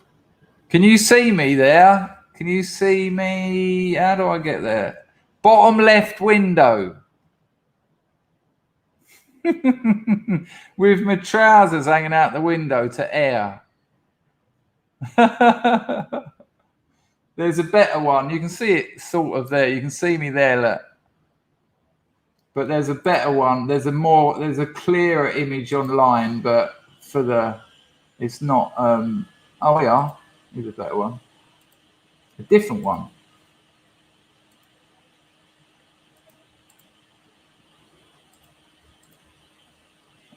A: Can you see me there? Can you see me? How do I get there? Bottom left window. With my trousers hanging out the window to air. There's a better one. You can see it sort of there. You can see me there, look. But there's a better one. There's a clearer image online, but it's not, oh yeah, here's a better one. A different one.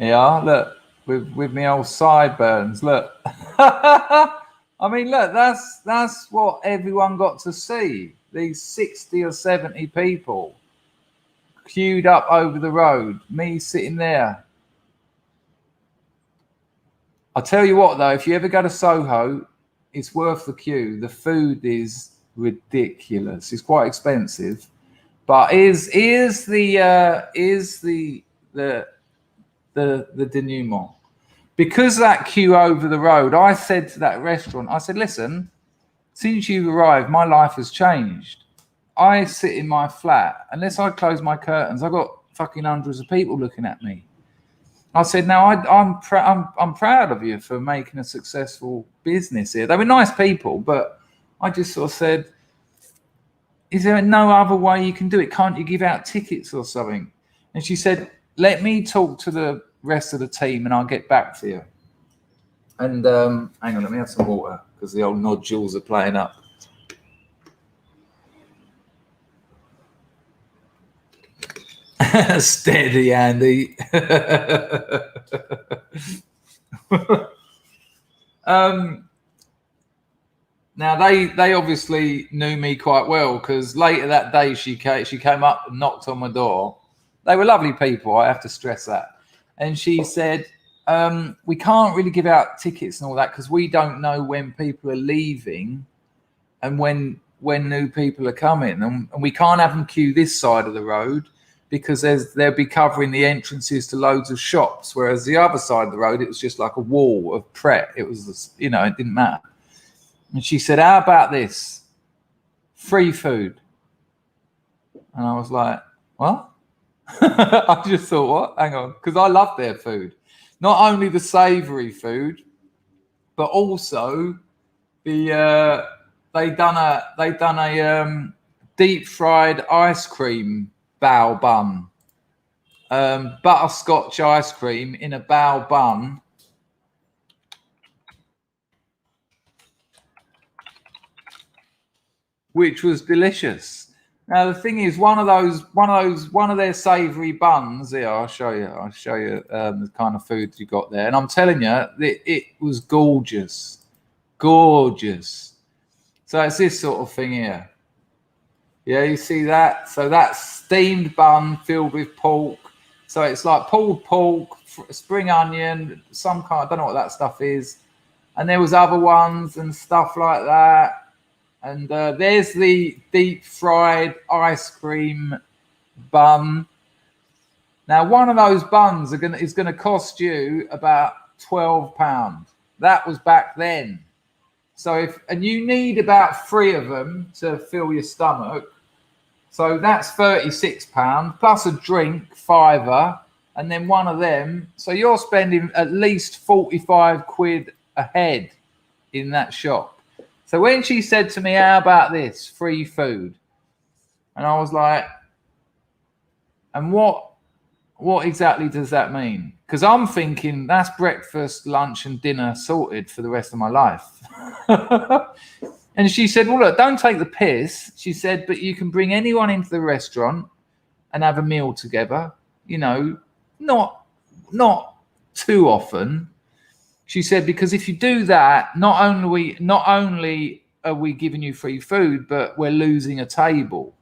A: Yeah, look, with me old sideburns, look. I mean, look, that's what everyone got to see. These 60 or 70 people queued up over the road, me sitting there. I'll tell you what, though, if you ever go to Soho, it's worth the queue. The food is ridiculous. It's quite expensive, but here's the denouement. Because that queue over the road, I said to that restaurant, I said, listen, since you've arrived, my life has changed. I sit in my flat, unless I close my curtains, I've got fucking hundreds of people looking at me. I said, now I'm proud of you for making a successful business here. They were nice people, but I just sort of said, is there no other way you can do it? Can't you give out tickets or something? And she said, let me talk to the rest of the team and I'll get back to you. And hang on, let me have some water because the old nodules are playing up. Steady, Andy. Now they obviously knew me quite well because later that day she came up and knocked on my door. They were lovely people, I have to stress that. And she said, we can't really give out tickets and all that because we don't know when people are leaving and when new people are coming, and we can't have them queue this side of the road because they'll be covering the entrances to loads of shops, whereas the other side of the road, it was just like a wall of prep. It was, you know, it didn't matter. And she said, how about this? Free food. And I was like, what? I just thought, what? Hang on, because I love their food. Not only the savoury food, but also the they done a deep fried ice cream bao bun, butterscotch ice cream in a bao bun, which was delicious. Now the thing is, one of their savoury buns. Here, I'll show you the kind of food you got there, and I'm telling you, it was gorgeous, gorgeous. So it's this sort of thing here. Yeah, you see that? So that's steamed bun filled with pork. So it's like pulled pork, spring onion, some kind. I don't know what that stuff is. And there was other ones and stuff like that. And there's the deep fried ice cream bun. Now, one of those buns is gonna cost you about £12. That was back then. So and you need about 3 of them to fill your stomach. So that's £36 plus a drink, £5, and then one of them. So you're spending at least 45 quid a head in that shop. So when she said to me, how about this, free food? And I was like, and what exactly does that mean? Because I'm thinking that's breakfast, lunch, and dinner sorted for the rest of my life. And she said, well, look, don't take the piss. She said, but you can bring anyone into the restaurant and have a meal together. You know, not too often. She said, because if you do that, not only are we giving you free food, but we're losing a table.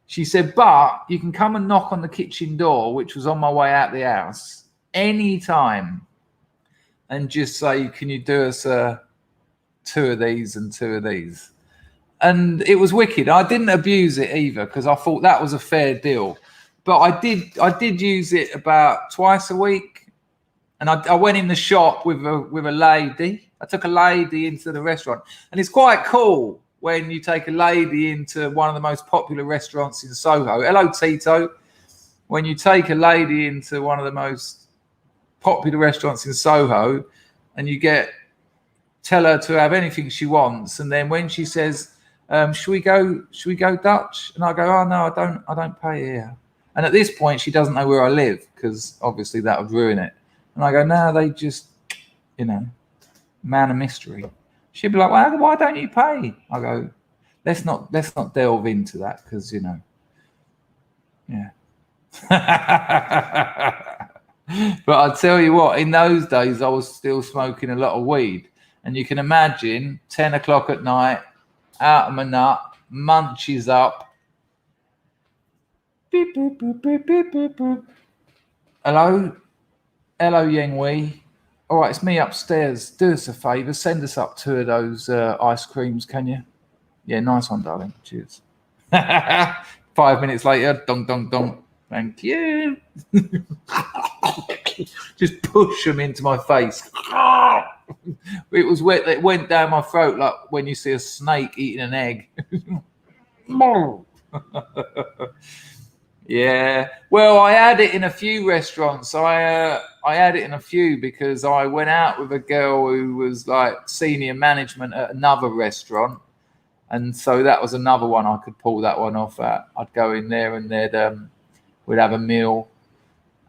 A: She said, but you can come and knock on the kitchen door, which was on my way out the house, anytime, and just say, can you do us 2 of these and 2 of these? And it was wicked. I didn't abuse it either because I thought that was a fair deal. But I did use it about twice a week. And I went in the shop with a lady. I took a lady into the restaurant. And it's quite cool when you take a lady into one of the most popular restaurants in Soho. Hello, Tito. When you take a lady into one of the most popular restaurants in Soho and you tell her to have anything she wants. And then when she says, should we go Dutch? And I go, oh, no, I don't pay here. And at this point, she doesn't know where I live because obviously that would ruin it. And I go, no, they just, you know, man of mystery. She'd be like, well, why don't you pay? I go, let's not delve into that because, you know, yeah. But I tell you what, in those days, I was still smoking a lot of weed. And you can imagine 10 o'clock at night, out of my nut, munchies up. Beep, boop, boop, beep, beep, beep, boop. Hello, Yang Wei. All right, it's me upstairs. Do us a favour. Send us up 2 of those ice creams, can you? Yeah, nice one, darling. Cheers. 5 minutes later, dong, dong, dong. Thank you. Just push them into my face. It was wet. It went down my throat like when you see a snake eating an egg. Yeah. Well, I had it in a few restaurants. I had it in a few because I went out with a girl who was like senior management at another restaurant, and so that was another one I could pull that one off at. I'd go in there and we'd have a meal,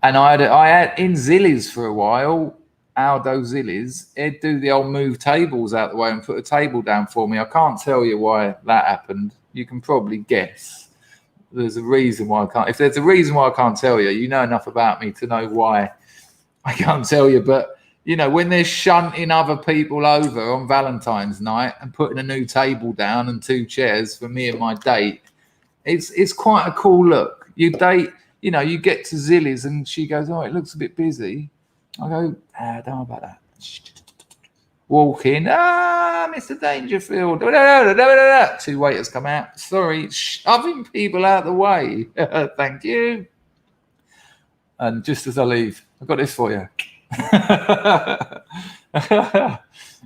A: and I had in Zillies for a while. Aldo Zillies, he'd do the old move tables out the way and put a table down for me. I can't tell you why that happened. You can probably guess. There's a reason why I can't. If there's a reason why I can't tell you, you know enough about me to know why I can't tell you. But, you know, when they're shunting other people over on Valentine's night and putting a new table down and 2 chairs for me and my date, it's quite a cool look. You date, you know, you get to Zillies and she goes, oh, it looks a bit busy. I go, don't worry about that. Walk in, Mr. Dangerfield. 2 waiters come out. Sorry, shoving people out the way. Thank you. And just as I leave, I've got this for you.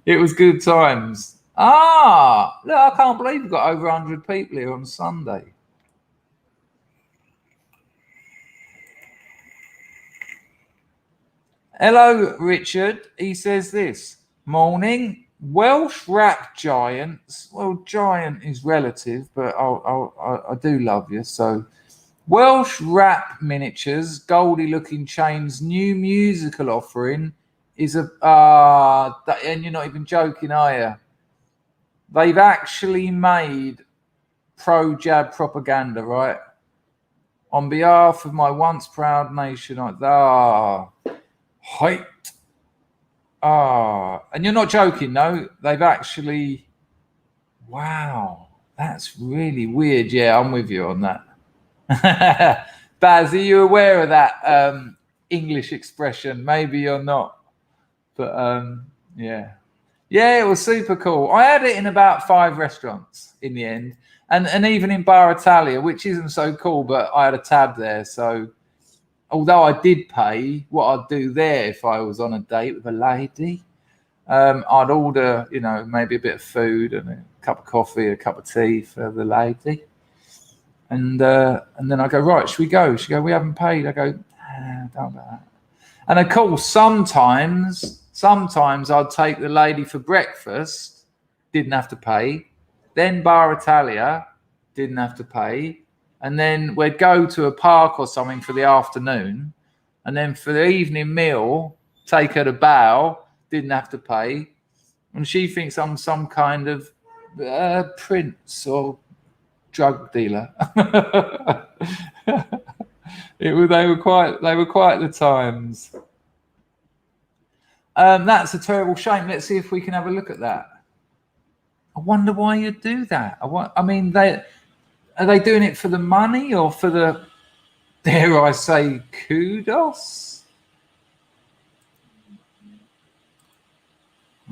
A: It was good times. Look, I can't believe we've got over 100 people here on Sunday. Hello, Richard. He says this. Morning. Welsh rap giants. Well, giant is relative, but I do love you. So, Welsh rap miniatures, Goldie Looking Chains' new musical offering is and you're not even joking, are you? They've actually made pro-jab propaganda, right? On behalf of my once proud nation, height. And you're not joking, no? They've actually, wow, that's really weird. Yeah, I'm with you on that. Baz, are you aware of that English expression? Maybe you're not, but yeah, it was super cool. I had it in about 5 restaurants in the end, and even in Bar Italia, which isn't so cool, but I had a tab there. So although I did pay, what I'd do there if I was on a date with a lady, I'd order, maybe a bit of food and a cup of coffee, a cup of tea for the lady. And then I go, right, should we go? She go, we haven't paid. I go, don't about that. And of course, sometimes I'd take the lady for breakfast, didn't have to pay. Then Bar Italia, didn't have to pay. And then we'd go to a park or something for the afternoon. And then for the evening meal, take her to Bow, didn't have to pay. And she thinks I'm some kind of prince or drug dealer. They were quite the times. That's a terrible shame. Let's see if we can have a look at that. I wonder why you'd do that. Are they doing it for the money or for the, dare I say, kudos?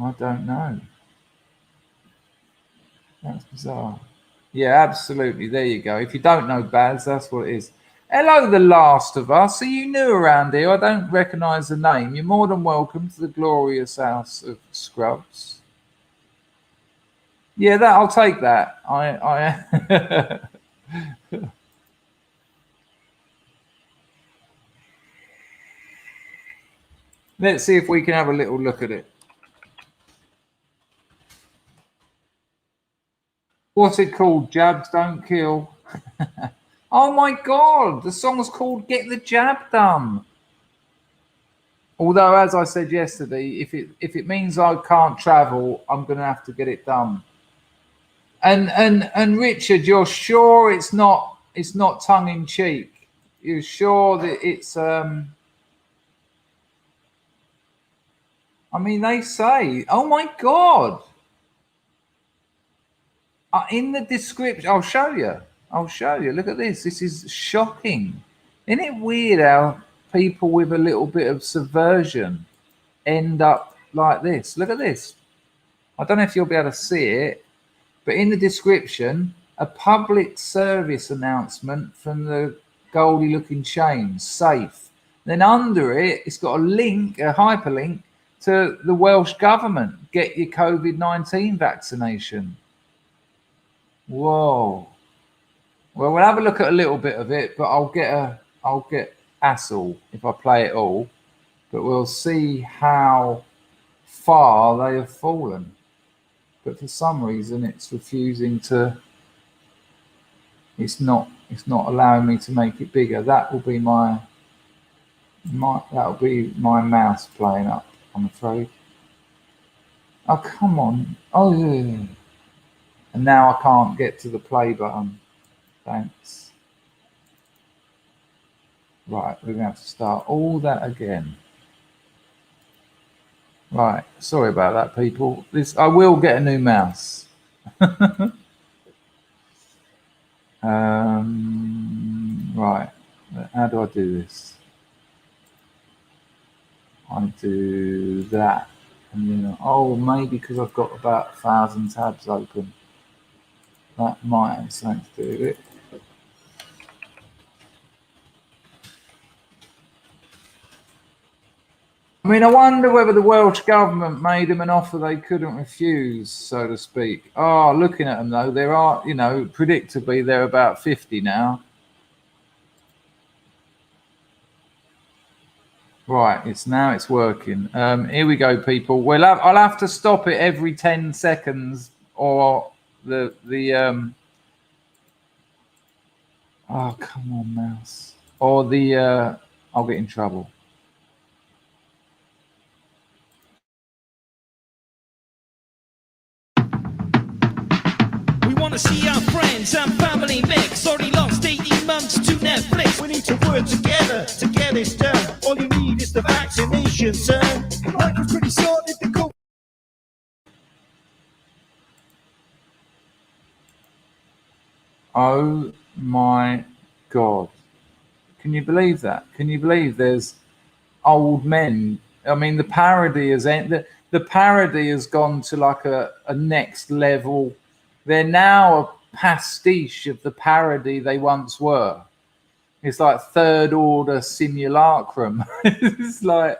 A: I don't know. That's bizarre. Yeah, absolutely. There you go. If you don't know Baz, that's what it is. Hello, The Last of Us. Are you new around here? I don't recognise the name. You're more than welcome to the glorious house of Scrubs. Yeah, I'll take that. Let's see if we can have a little look at it. What's it called? Jabs Don't Kill. Oh my God, the song's called Get the Jab Done. Although, as I said yesterday, if it means I can't travel, I'm going to have to get it done. And Richard, you're sure it's not tongue in cheek? You're sure that it's they say, oh my God. In the description, I'll show you. Look at this. This is shocking. Isn't it weird how people with a little bit of subversion end up like this? Look at this. I don't know if you'll be able to see it, but in the description, a public service announcement from the Goldie Looking Chains, safe. Then under it, it's got a link, a hyperlink to the Welsh government. Get your COVID-19 vaccination. Whoa. Well, we'll have a look at a little bit of it, but I'll get hassle if I play it all. But we'll see how far they have fallen. But for some reason, it's refusing to. It's not allowing me to make it bigger. That will be my mouse playing up, I'm afraid. Oh, come on. Oh, yeah. And now I can't get to the play button. Thanks. Right, we're going to have to start all that again. Right, sorry about that, people. I will get a new mouse. Right, how do I do this? I do that. And then, oh, maybe because I've got about 1,000 tabs open. That might have something to do with it. I mean, I wonder whether the Welsh government made them an offer they couldn't refuse, so to speak. Oh, looking at them though, there are, you know, predictably they're about 50 now. Right, it's working. Here we go, people. Well, I'll have to stop it every 10 seconds, or the oh, come on, mouse, or the I'll get in trouble.
C: We want to see our friends and family mix. Already lost 18 months to Netflix.
D: We need to work together to get this done. All you need is the vaccination, son. Life is pretty sorted. The COVID.
A: Oh my God. Can you believe that? Can you believe there's old men? I mean, the parody has gone to like a next level. They're now a pastiche of the parody they once were. It's like third order simulacrum. It's like,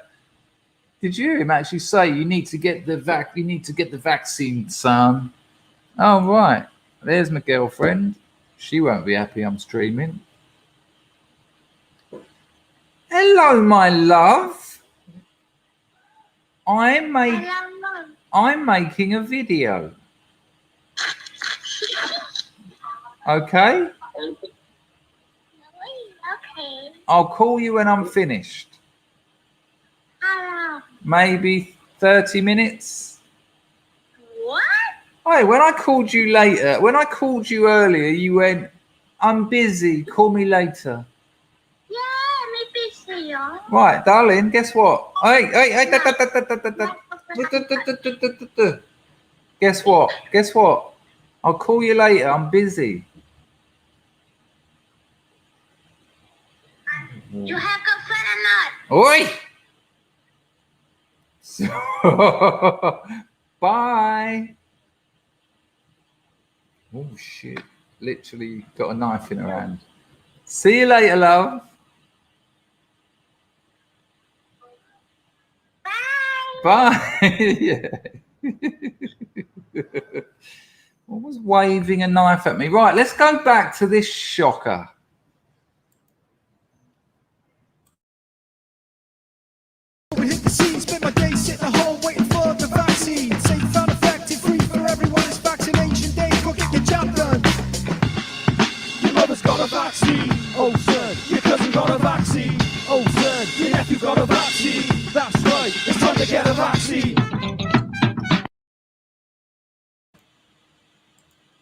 A: did you hear him actually say you need to get the vaccine, son? Oh right. There's my girlfriend. She won't be happy I'm streaming. Hello, my love. I'm making a video. Okay?
E: Okay.
A: I'll call you when I'm finished.
E: How long?
A: Maybe 30 minutes.
E: What?
A: Hey, when I called you earlier, you went, I'm busy, call me later.
E: Yeah, maybe see you.
A: Right, darling, guess what? Hey. Guess what? I'll call you later, I'm busy.
E: You have girlfriend or not?
A: Oi! Bye. Oh shit! Literally got a knife in her hand. See you later, love.
E: Bye.
A: Bye. Yeah. Always waving a knife at me. Right, let's go back to this shocker.
D: We hit the scene, spent my day sitting at home waiting for the vaccine. Safe and effective, free for everyone. It's vaccination day, go get your job done. Your mother's got a vaccine, oh son. Your cousin got a vaccine, oh son. Your nephew got a vaccine, that's right. It's time to get a vaccine.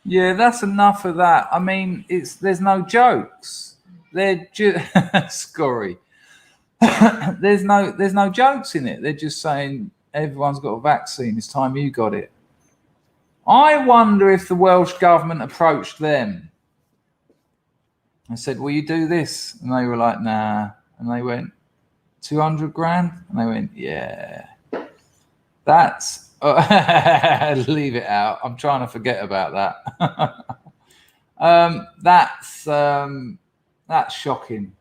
A: Yeah, that's enough of that. I mean, there's no jokes. They're just scurry. There's no jokes in it. They're just saying everyone's got a vaccine. It's time you got it. I wonder if the Welsh government approached them. I said, will you do this? And they were like, nah. And they went, 200 grand? And they went, yeah. That's leave it out. I'm trying to forget about that. That's shocking.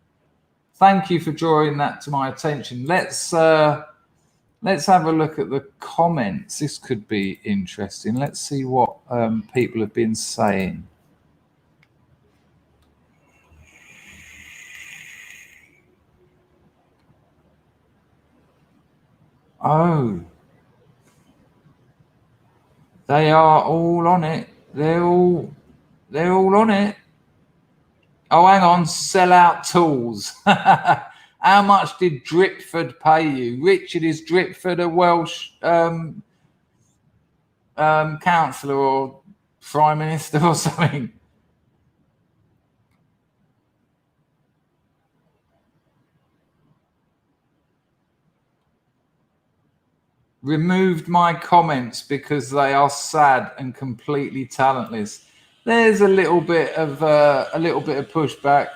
A: Thank you for drawing that to my attention. Let's have a look at the comments. This could be interesting. Let's see what people have been saying. Oh, they are all on it. They're all on it. Oh, hang on. Sell out tools. How much did Dripford pay you? Richard, is Dripford a Welsh councillor or prime minister or something? Removed my comments because they are sad and completely talentless. There's a little bit of pushback.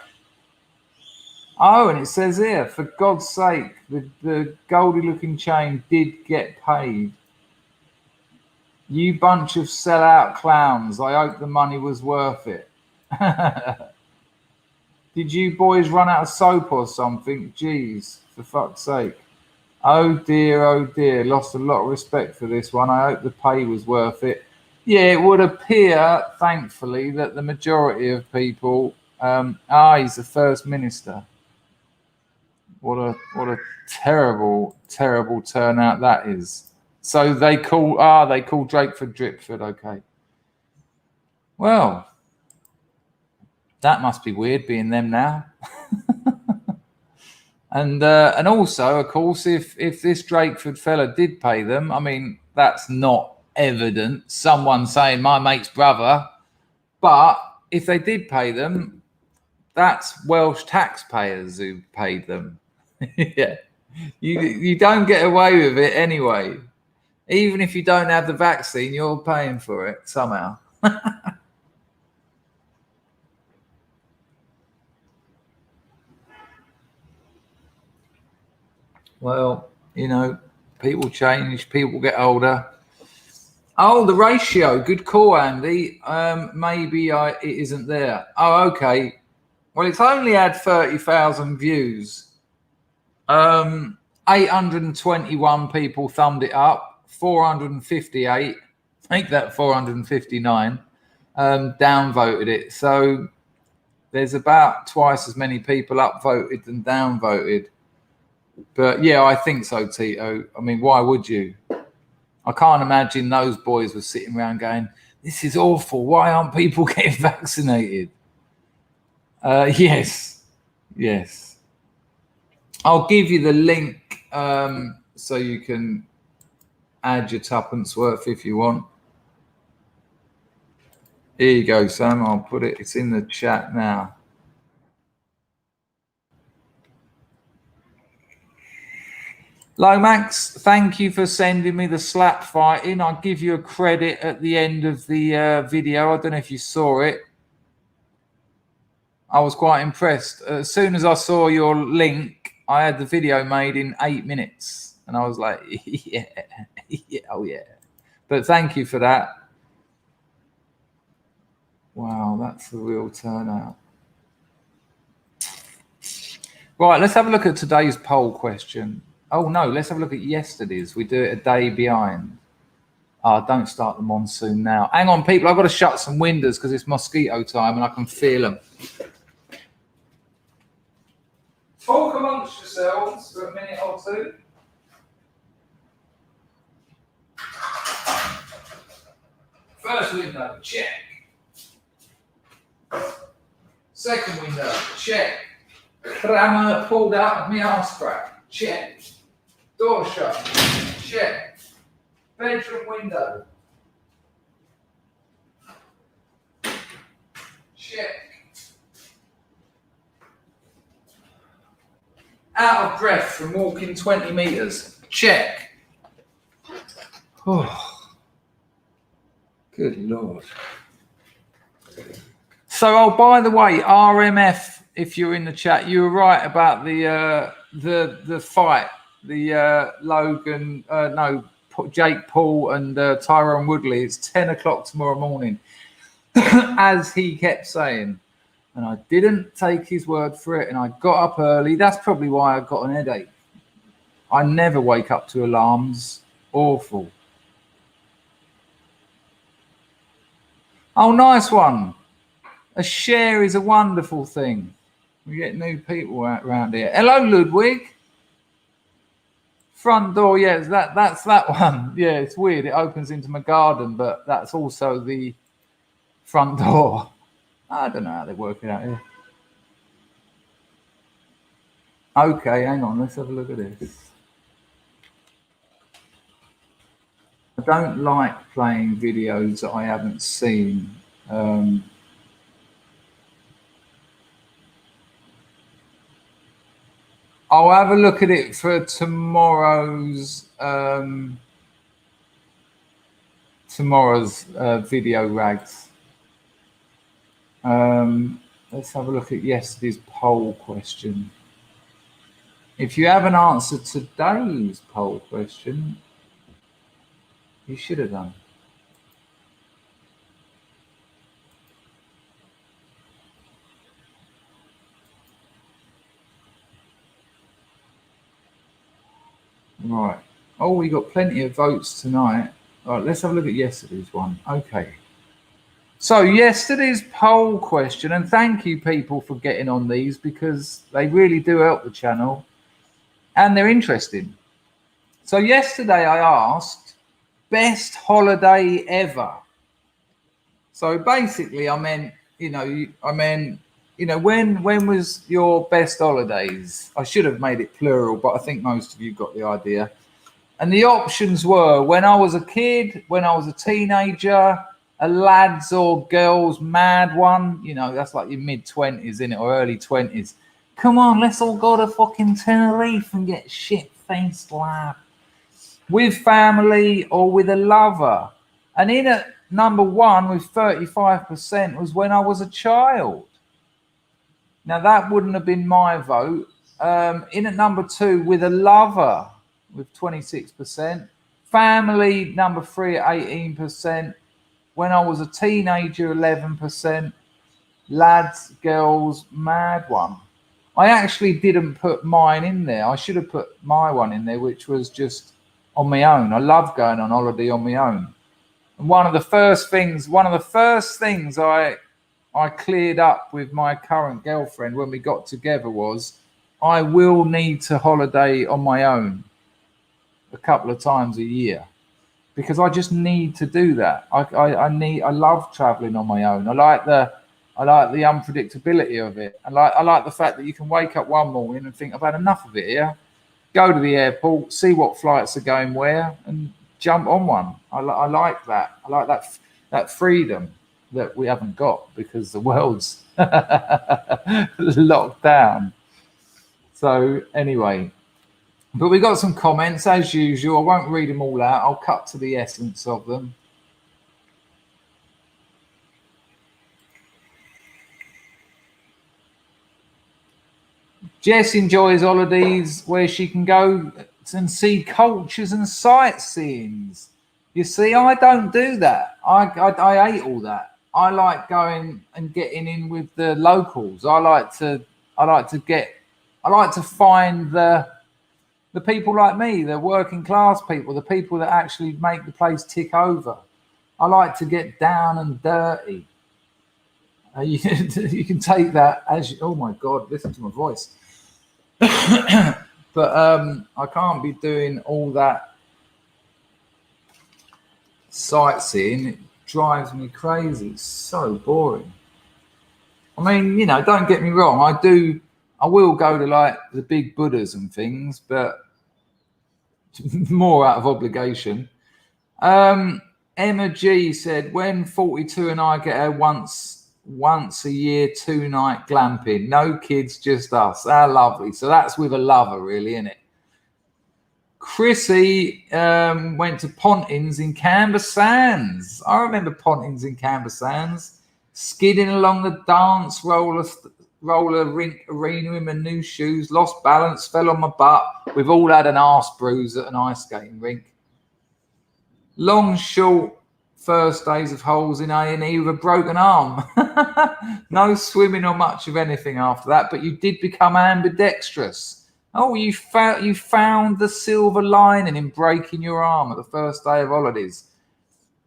A: Oh, and it says here, for God's sake, the Goldie-looking chain did get paid. You bunch of sellout clowns. I hope the money was worth it. Did you boys run out of soap or something? Jeez, for fuck's sake. Oh dear, lost a lot of respect for this one. I hope the pay was worth it. Yeah, it would appear, thankfully, that the majority of people, he's the First Minister. What a terrible turnout that is. So they call Drakeford Dripford, okay. Well, that must be weird being them now. And also, of course, if this Drakeford fella did pay them, I mean, that's not evident. Someone saying my mate's brother, but if they did pay them, that's Welsh taxpayers who paid them. Yeah, you don't get away with it anyway. Even if you don't have the vaccine, you're paying for it somehow. Well, you know, people change, people get older. Oh, the ratio. Good call, Andy. Maybe it isn't there. Oh, okay. Well, it's only had 30,000 views. 821 people thumbed it up. 458, make that 459, downvoted it. So there's about twice as many people upvoted than downvoted. But yeah, I think so, Tito. I mean, why would you? I can't imagine those boys were sitting around going, this is awful. Why aren't people getting vaccinated? Yes. I'll give you the link so you can add your tuppence worth if you want. Here you go, Sam. I'll put it. It's in the chat now. Lomax, thank you for sending me the slap fighting. I'll give you a credit at the end of the video. I don't know if you saw it. I was quite impressed. As soon as I saw your link, I had the video made in 8 minutes. And I was like, yeah, oh yeah. But thank you for that. Wow, that's a real turnout. Right, let's have a look at today's poll question. Oh no, let's have a look at yesterday's. We do it a day behind. Don't start the monsoon now. Hang on, people. I've got to shut some windows because it's mosquito time and I can feel them. Talk amongst yourselves for a minute or two. First window, check. Second window, check. Crammer pulled out of my arse crack, check. Door shut, check. Bedroom window, check. Out of breath from walking 20 meters, check. Oh, good Lord. So, by the way, RMF, if you're in the chat, you were right about the fight, Jake Paul and Tyrone Woodley. It's 10 o'clock tomorrow morning, as he kept saying. And I didn't take his word for it, and I got up early. That's probably why I got an headache. I never wake up to alarms. Awful. Oh, nice one. A share is a wonderful thing. We get new people around here. Hello, Ludwig. Front door, yes, that's that one. Yeah, it's weird. It opens into my garden, but that's also the front door. I don't know how they work it out here. Okay, hang on. Let's have a look at this. I don't like playing videos that I haven't seen. I'll have a look at it for tomorrow's video rags. Let's have a look at yesterday's poll question. If you haven't answered today's poll question, you should have done. Right. Oh, we got plenty of votes tonight. All right, let's have a look at yesterday's one. Okay. So yesterday's poll question, and thank you people for getting on these because they really do help the channel and they're interesting. So yesterday I asked best holiday ever. So basically I meant, when was your best holidays? I should have made it plural, but I think most of you got the idea. And the options were when I was a kid, when I was a teenager, a lads or girls mad one, that's like your mid-20s, isn't it, or early 20s. Come on, let's all go to fucking Tenerife and get shit-faced laugh. With family or with a lover. And in at number one with 35% was when I was a child. Now that wouldn't have been my vote. In at number two with a lover with 26%. Family, number three at 18%. When I was a teenager, 11%. Lads, girls, mad one. I actually didn't put mine in there. I should have put my one in there, which was just on my own. I love going on holiday on my own. And one of the first things I cleared up with my current girlfriend when we got together was I will need to holiday on my own a couple of times a year. Because I just need to do that. I love traveling on my own. I like the unpredictability of it. I like the fact that you can wake up one morning and think I've had enough of it here. Go to the airport, see what flights are going where, and jump on one. I like that. I like that freedom that we haven't got because the world's locked down. So anyway. But we got some comments as usual. I won't read them all out. I'll cut to the essence of them. Jess enjoys holidays where she can go and see cultures and sightseeings. You see, I don't do that. I hate all that. I like going and getting in with the locals. I like to find the people like me, the working class people, the people that actually make the place tick over. I like to get down and dirty. You can take that as oh my God, listen to my voice. But I can't be doing all that sightseeing. It drives me crazy. It's so boring. I mean, don't get me wrong. I will go to like the big Buddhas and things, but more out of obligation. Emma G said, when 42 and I get her once a year 2-night glamping. No kids, just us. How lovely. So that's with a lover, really, isn't it? Chrissy went to Pontins in Canberra Sands. I remember Pontins in Canberra Sands. Skidding along the dance roller rink arena in my new shoes, lost balance, fell on my butt. We've all had an arse bruise at an ice skating rink. Long, short first days of holes in A&E with a broken arm. No swimming or much of anything after that, but you did become ambidextrous. Oh, you found the silver lining in breaking your arm at the first day of holidays.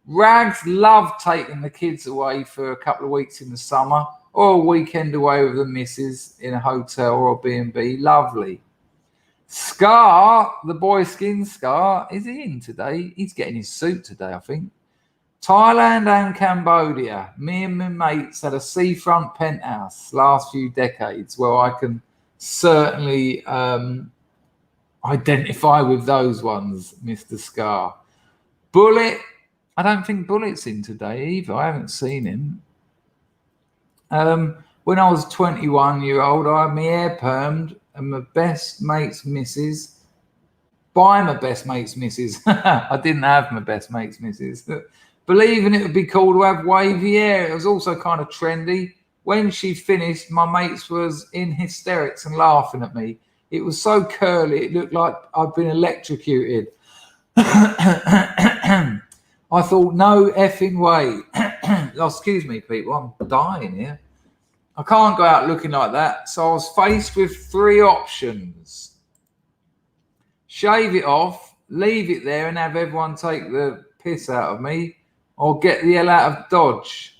A: Rags loved taking the kids away for a couple of weeks in the summer or a weekend away with the missus in a hotel or B&B. Lovely. Scar, the boy skin Scar, is he in today? He's getting his suit today, I think. Thailand and Cambodia. Me and my mates had a seafront penthouse last few decades where I can certainly identify with those ones, Mr. Scar. Bullet. I don't think Bullet's in today either. I haven't seen him. When I was 21-year-old, I had my hair permed and my best mate's missus. By my best mate's missus. I didn't have my best mate's missus. Believing it would be cool to have wavy hair. It was also kind of trendy. When she finished, my mates was in hysterics and laughing at me. It was so curly, it looked like I'd been electrocuted. I thought, no effing way. Oh, excuse me, people, I'm dying here. I can't go out looking like that. So I was faced with 3 options. Shave it off, leave it there and have everyone take the piss out of me, or get the hell out of Dodge.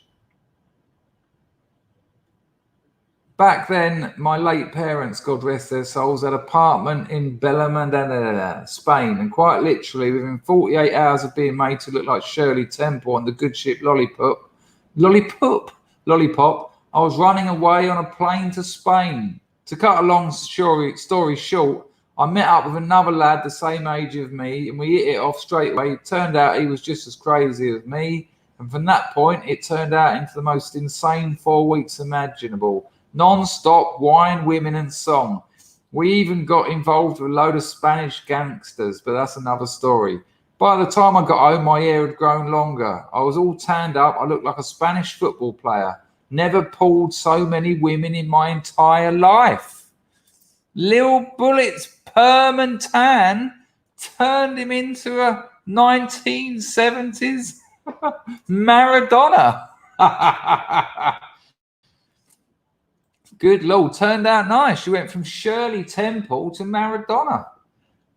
A: Back then, my late parents, God rest their souls, had an apartment in Belém, Spain, and quite literally, within 48 hours of being made to look like Shirley Temple on the good ship Lollipop, I was running away on a plane to Spain. To cut a long story short, I met up with another lad the same age as me, and we hit it off straight away. It turned out he was just as crazy as me, and from that point, it turned out into the most insane 4 weeks imaginable. Non-stop wine, women and song. We even got involved with a load of Spanish gangsters, but that's another story. By the time I got home, my hair had grown longer. I was all tanned up. I looked like a Spanish football player. Never pulled so many women in my entire life. Lil Bullet's perm and tan turned him into a 1970s Maradona. Good Lord, turned out nice. She went from Shirley Temple to Maradona.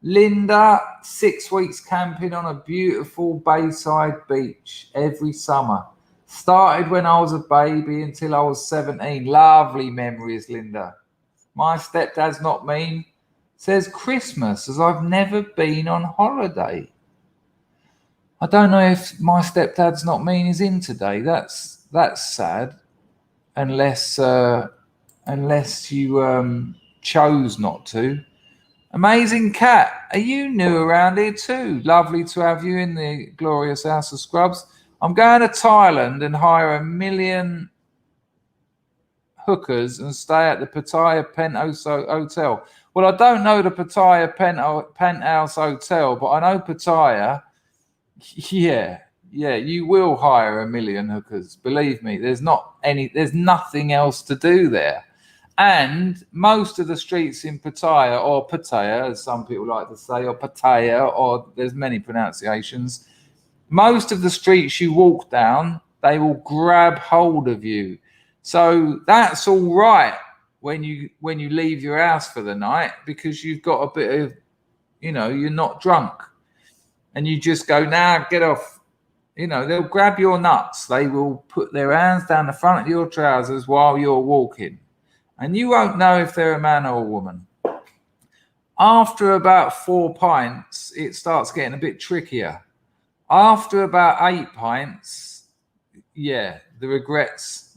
A: Linda, 6 weeks camping on a beautiful bayside beach every summer. Started when I was a baby until I was 17. Lovely memories, Linda. My stepdad's not mean. Says Christmas, as I've never been on holiday. I don't know if my stepdad's not mean is in today. That's sad. Unless you chose not to. Amazing Cat, are you new around here too? Lovely to have you in the glorious House of Scrubs. I'm going to Thailand and hire 1 million hookers and stay at the Pattaya Penthouse Hotel. Well, I don't know the Pattaya Penthouse Hotel, but I know Pattaya. Yeah, you will hire 1 million hookers. Believe me, there's nothing else to do there. And most of the streets in Pattaya, or Pattaya, as some people like to say, or Pattaya, or there's many pronunciations, most of the streets you walk down, they will grab hold of you. So that's all right when you leave your house for the night, because you've got a bit of, you're not drunk. And you just go, nah, get off. They'll grab your nuts. They will put their hands down the front of your trousers while you're walking. And you won't know if they're a man or a woman. After about 4 pints, it starts getting a bit trickier. After about 8 pints, the regrets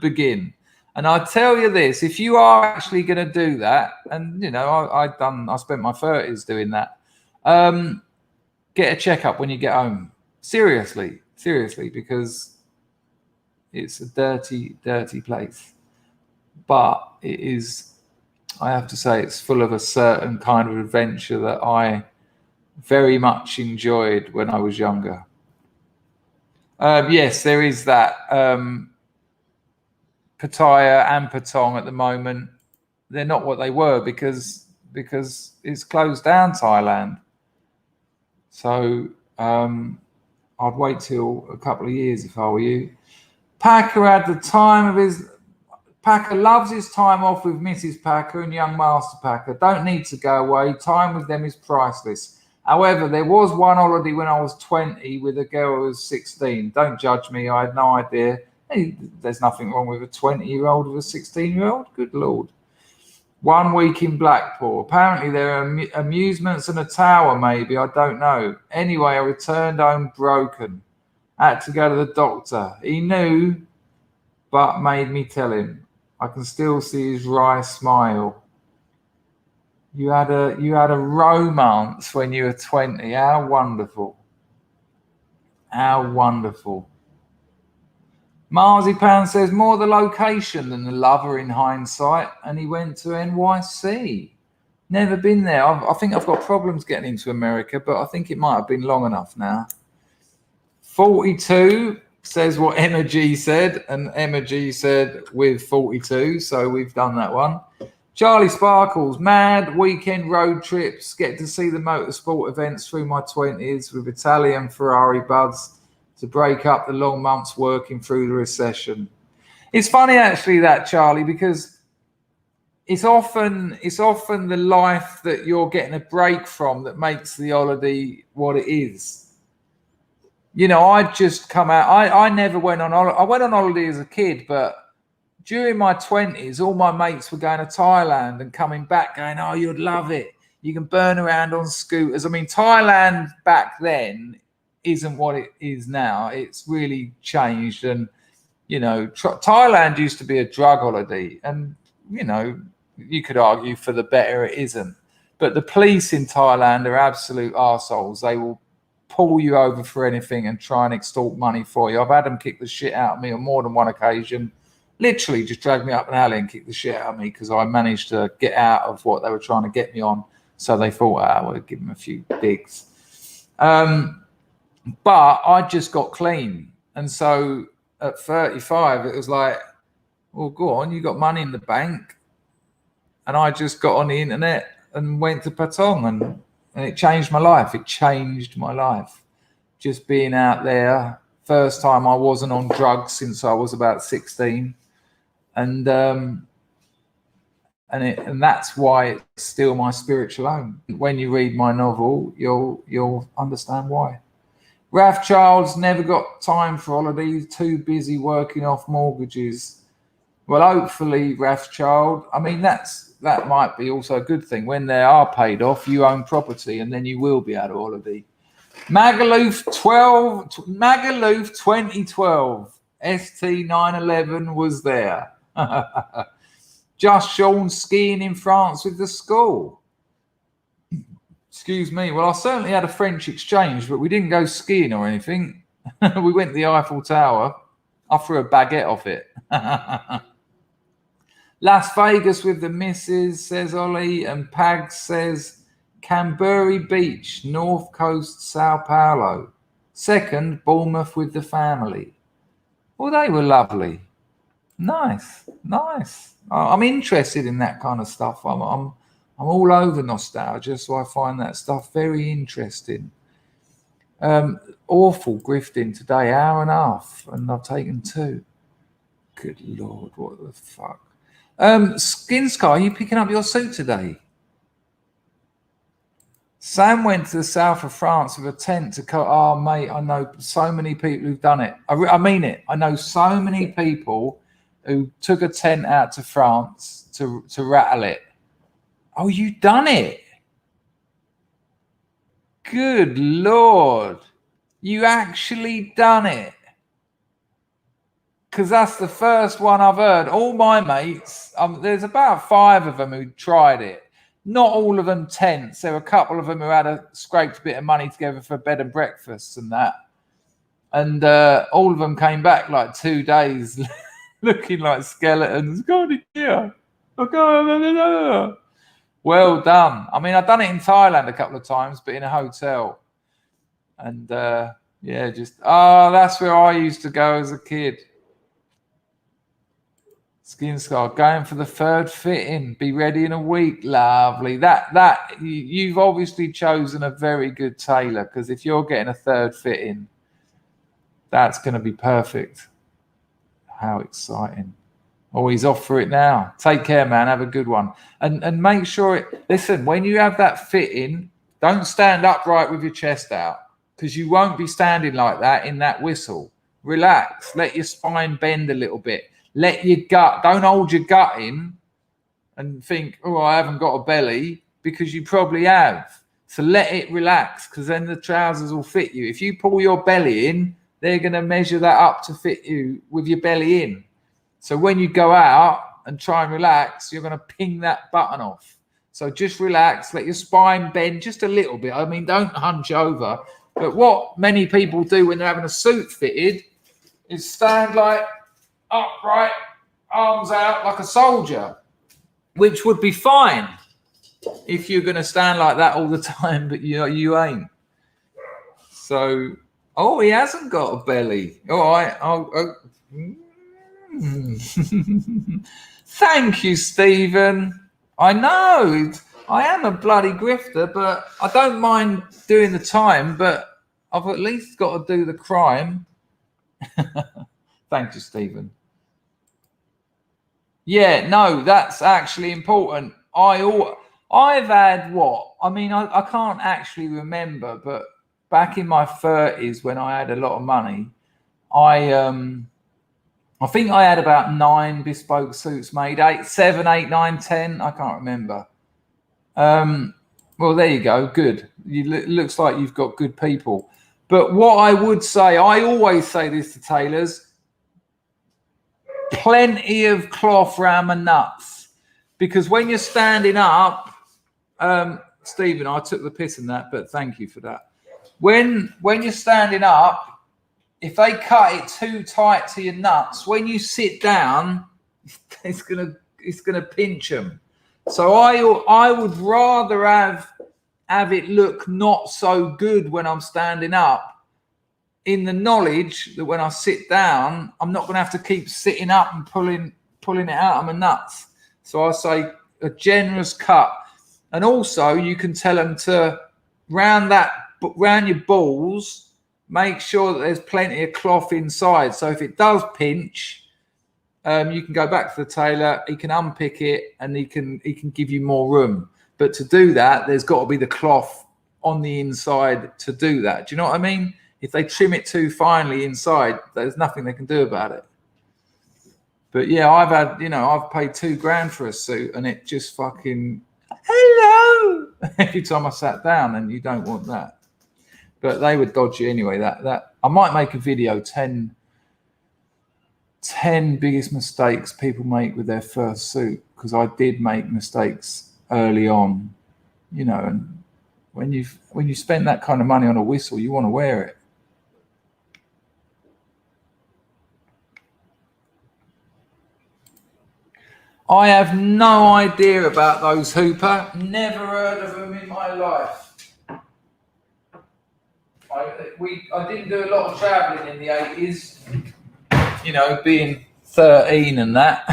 A: begin. And I tell you this, if you are actually going to do that, and I spent my 30s doing that, get a checkup when you get home. Seriously, because it's a dirty, dirty place. But it is, I have to say, it's full of a certain kind of adventure that I very much enjoyed when I was younger. Yes, there is that. Pattaya and Patong at the moment, they're not what they were because it's closed down, Thailand. So I'd wait till a couple of years if I were you. Packer had the time of his... Packer loves his time off with Mrs. Packer and young Master Packer. Don't need to go away. Time with them is priceless. However, there was one holiday when I was 20 with a girl who was 16. Don't judge me. I had no idea. Hey, there's nothing wrong with a 20-year-old with a 16-year-old. Good Lord. 1 week in Blackpool. Apparently there are amusements and a tower, maybe. I don't know. Anyway, I returned home broken. Had to go to the doctor. He knew, but made me tell him. I can still see his wry smile. You had a romance when you were 20. How wonderful. How wonderful. Marzipan says more the location than the lover in hindsight, and he went to NYC. Never been there. I think I've got problems getting into America, but I think it might have been long enough now. 42 says what Emma G said, and Emma G said with 42, so we've done that one. Charlie Sparkles, mad weekend road trips, get to see the motorsport events through my 20s with Italian Ferrari buds to break up the long months working through the recession. It's funny actually that, Charlie, because it's often the life that you're getting a break from that makes the holiday what it is. You know, I'd just come out. I never went on holiday. I went on holiday as a kid, but during my 20s, all my mates were going to Thailand and coming back going, oh, you'd love it. You can burn around on scooters. I mean, Thailand back then isn't what it is now. It's really changed. And, you know, Thailand used to be a drug holiday. And, you know, you could argue for the better it isn't. But the police in Thailand are absolute arseholes. They will pull you over for anything and try and extort money for you. I've had them kick the shit out of me on more than one occasion. Literally just dragged me up an alley and kicked the shit out of me because I managed to get out of what they were trying to get me on. So they thought, we'll give them a few digs. But I just got clean. And so at 35, it was like, well, go on, you got money in the bank. And I just got on the internet and went to Patong and it changed my life. It changed my life. Just being out there. First time I wasn't on drugs since I was about 16. And that's why it's still my spiritual home. When you read my novel, you'll understand why. Ralph Childs never got time for holidays, too busy working off mortgages. Well, hopefully, Ralph Child, I mean, that might be also a good thing. When they are paid off, you own property and then you will be able to holiday. Magaluf 2012, ST911 was there. Just Sean skiing in France with the school. Excuse me. Well, I certainly had a French exchange, but we didn't go skiing or anything. We went to the Eiffel Tower. I threw a baguette off it. Las Vegas with the missus, says Ollie, and Pag says Canberra Beach, North Coast, Sao Paulo. Second, Bournemouth with the family. Well, they were lovely. Nice. I'm interested in that kind of stuff. I'm all over nostalgia, so I find that stuff very interesting. Awful grifting today, hour and a half, and I've taken 2. Good Lord, what the fuck? Skinscar, are you picking up your suit today? Sam went to the south of France with a tent to cut. Oh, mate, I know so many people who've done it. I mean it. I know so many people who took a tent out to France to rattle it. Oh, you done it? Good Lord. You actually done it? Because that's the first one I've heard. All my mates, there's about 5 of them who tried it. Not all of them tents. There were a couple of them who had scraped a bit of money together for bed and breakfast and that. And all of them came back like 2 days looking like skeletons. Well done. I mean, I've done it in Thailand a couple of times, but in a hotel. And that's where I used to go as a kid. Skin Scar, going for the 3rd fitting. Be ready in a week. Lovely. That you've obviously chosen a very good tailor, because if you're getting a 3rd fitting, that's going to be perfect. How exciting. Oh, he's off for it now. Take care, man. Have a good one. And make sure listen, when you have that fitting, don't stand upright with your chest out, because you won't be standing like that in that whistle. Relax. Let your spine bend a little bit. Let your gut, don't hold your gut in and think, oh, I haven't got a belly, because you probably have. So let it relax, because then the trousers will fit you. If you pull your belly in, they're going to measure that up to fit you with your belly in. So when you go out and try and relax, you're going to ping that button off. So just relax, let your spine bend just a little bit. I mean, don't hunch over. But what many people do when they're having a suit fitted is stand like upright, arms out like a soldier, which would be fine if you're going to stand like that all the time, but you ain't. So, oh, he hasn't got a belly. All right. Thank you, Stephen. I know. I am a bloody grifter, but I don't mind doing the time, but I've at least got to do the crime. Thank you, Stephen. Yeah, no, that's actually important. I've had what? I mean, I can't actually remember, but back in my 30s when I had a lot of money, I think I had about 9 bespoke suits made, 8, 7, 8, 9, 10. I can't remember. Well, there you go. Good. Looks like you've got good people. But what I would say, I always say this to tailors, plenty of cloth around my nuts. Because when you're standing up, Stephen, I took the piss in that, but thank you for that. When you're standing up, if they cut it too tight to your nuts, when you sit down, it's gonna pinch them. So I would rather have it look not so good when I'm standing up, in the knowledge that when I sit down, I'm not gonna have to keep sitting up and pulling it out of my nuts. So I say a generous cut, and also you can tell them to round your balls. Make sure that there's plenty of cloth inside. So if it does pinch, you can go back to the tailor. He can unpick it, and he can give you more room. But to do that, there's got to be the cloth on the inside to do that. Do you know what I mean? If they trim it too finely inside, there's nothing they can do about it. But yeah, I've paid $2,000 for a suit, and it just fucking hello every time I sat down, and you don't want that. But they would dodge you anyway. That I might make a video, 10 biggest mistakes people make with their first suit, because I did make mistakes early on, you know. And when you spend that kind of money on a whistle, you want to wear it. I have no idea about those Hooper. Never heard of them in my life. I didn't do a lot of travelling in the 80s, you know, being 13 and that.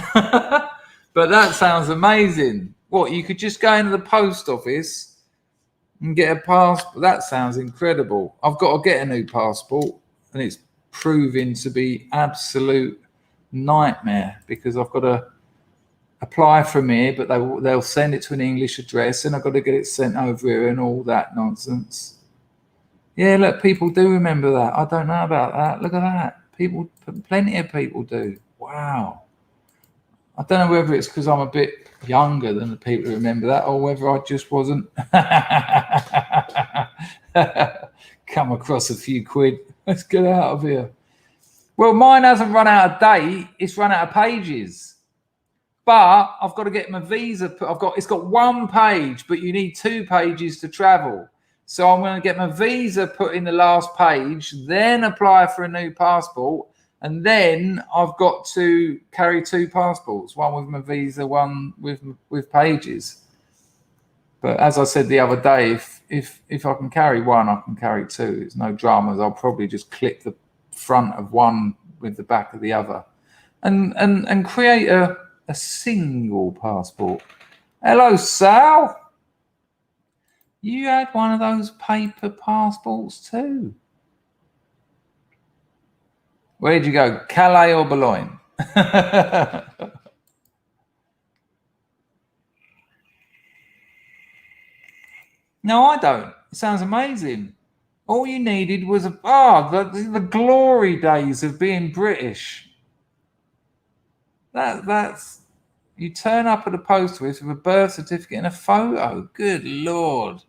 A: But that sounds amazing. What, you could just go into the post office and get a passport? That sounds incredible. I've got to get a new passport, and it's proving to be absolute nightmare, because I've got to apply from here, but they'll send it to an English address, and I've got to get it sent over here and all that nonsense. Yeah, look, people do remember that. I don't know about that. Look at that. Plenty of people do. Wow. I don't know whether it's because I'm a bit younger than the people who remember that, or whether I just wasn't. Come across a few quid. Let's get out of here. Well, mine hasn't run out of date. It's run out of pages. But I've got to get my visa. It's got 1 page, but you need 2 pages to travel. So I'm going to get my visa put in the last page, then apply for a new passport, and then I've got to carry 2 passports, one with my visa, one with pages. But as I said the other day, if I can carry 1, I can carry 2. There's no dramas. I'll probably just clip the front of one with the back of the other, and create a single passport. Hello, Sal. You had one of those paper passports too. Where'd you go? Calais or Boulogne? No, I don't. It sounds amazing. All you needed was the glory days of being British. That's you turn up at the post office with a birth certificate and a photo. Good Lord.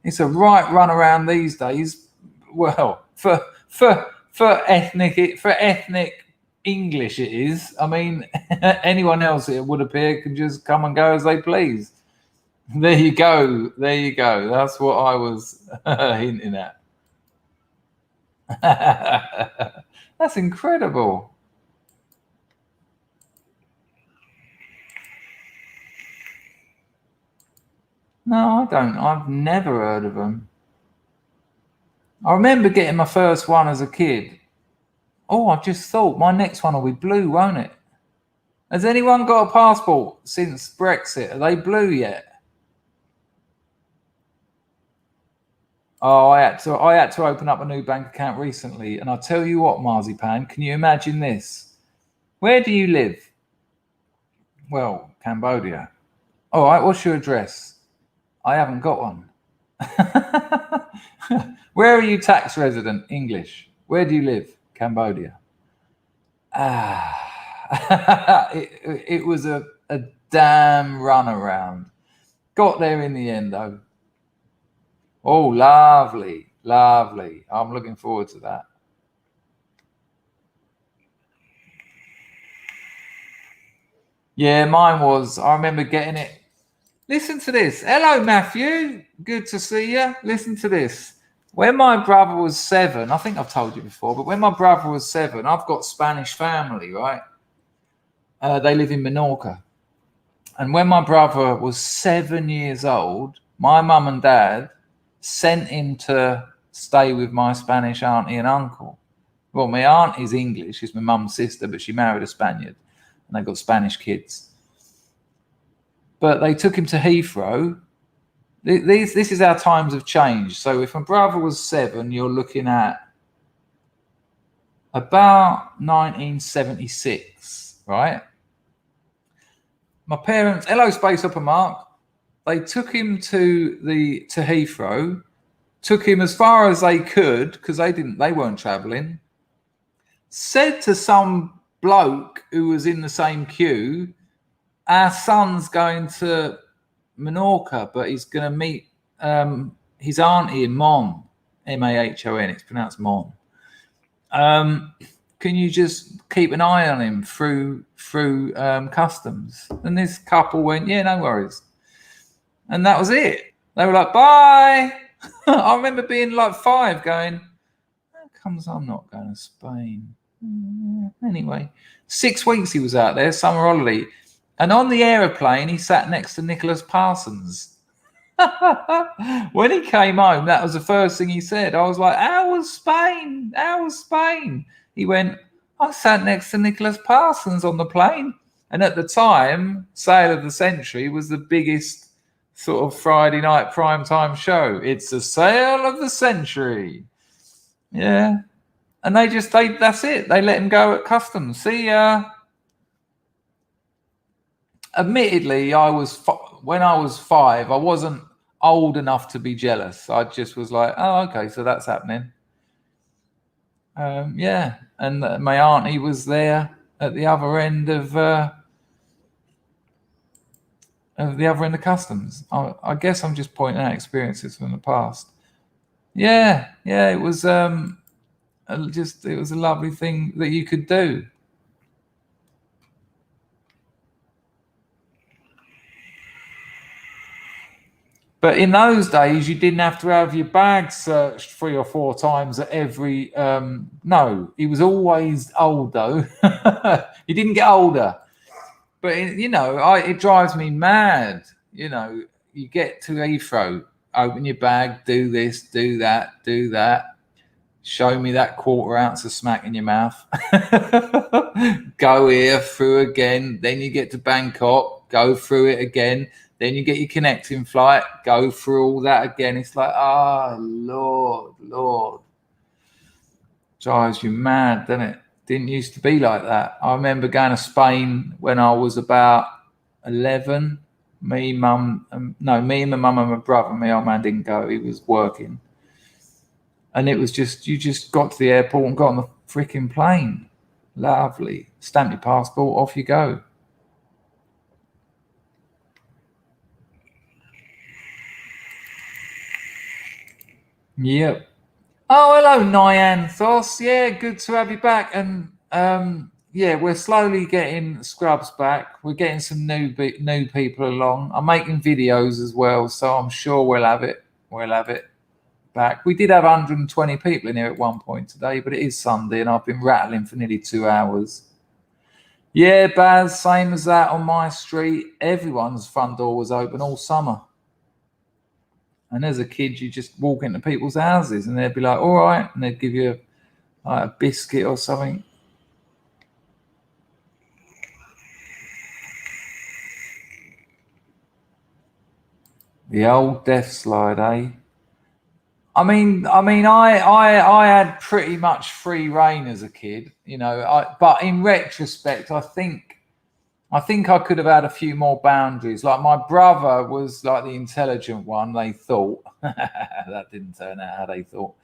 A: It's a right run around these days. Well, for ethnic English it is. I mean, anyone else, it would appear, can just come and go as they please. There you go. That's what I was hinting at. That's incredible. No, I don't. I've never heard of them. I remember getting my first one as a kid. Oh, I just thought my next one will be blue, won't it? Has anyone got a passport since Brexit? Are they blue yet? Oh, I had to open up a new bank account recently, and I'll tell you what, Marzipan, can you imagine this? Where do you live? Well, Cambodia. All right, what's your address? I haven't got one. Where are you tax resident? English. Where do you live? Cambodia. It was a damn runaround. Got there in the end, though. Oh, lovely, lovely. I'm looking forward to that. Yeah, mine was. I remember getting it. Listen to this. Hello, Matthew. Good to see you. Listen to this. When my brother was 7, I think I've told you before, but when my brother was 7, I've got Spanish family, right? They live in Menorca. And when my brother was 7 years old, my mum and dad sent him to stay with my Spanish auntie and uncle. Well, my aunt is English. She's my mum's sister, but she married a Spaniard. And they've got Spanish kids. But they took him to Heathrow. This is how times have changed. So if my brother was 7, you're looking at about 1976, right? My parents, hello, Space Upper Mark. They took him to Heathrow, took him as far as they could because they weren't traveling. Said to some bloke who was in the same queue, our son's going to Menorca, but he's going to meet his auntie in Mon, M-A-H-O-N. It's pronounced Mon. Can you just keep an eye on him through customs? And this couple went, yeah, no worries. And that was it. They were like, bye. I remember being like 5 going, how comes I'm not going to Spain? Anyway, 6 weeks he was out there, summer holiday. And on the aeroplane, he sat next to Nicholas Parsons. When he came home, that was the first thing he said. I was like, how was Spain? How was Spain? He went, I sat next to Nicholas Parsons on the plane. And at the time, Sale of the Century was the biggest sort of Friday night primetime show. It's the Sale of the Century. Yeah. And that's it. They let him go at customs. See ya. Admittedly, when I was 5, I wasn't old enough to be jealous. I just was like, oh, okay, so that's happening. Yeah, and my auntie was there at the other end of customs. I guess I'm just pointing out experiences from the past. Yeah, it was it was a lovely thing that you could do. But in those days, you didn't have to have your bag searched 3 or 4 times at every. No, he was always old though. He didn't get older. But it drives me mad. You get to Heathrow, open your bag, do this, do that. Show me that 1/4 ounce of smack in your mouth. Go here, through again. Then you get to Bangkok, go through it again. Then you get your connecting flight, go through all that again. It's like, Lord. Drives you mad, doesn't it? Didn't used to be like that. I remember going to Spain when I was about 11. Me and my mum and my brother. My old man didn't go. He was working. And it was just, you just got to the airport and got on the freaking plane. Lovely. Stamp your passport, off you go. Yep. Oh, hello, Nyanthos. Yeah, good to have you back. And yeah, we're slowly getting Scrubs back. We're getting some new people along. I'm making videos as well, so I'm sure we'll have it. Back. We did have 120 people in here at one point today, but it is Sunday, and I've been rattling for nearly 2 hours. Yeah, Baz, same as that on my street. Everyone's front door was open all summer. And as a kid, you just walk into people's houses and they'd be like, all right. And they'd give you a biscuit or something. The old death slide, eh? I had pretty much free reign as a kid, you know. But in retrospect, I think I could have had a few more boundaries. Like my brother was like the intelligent one, they thought. That didn't turn out how they thought.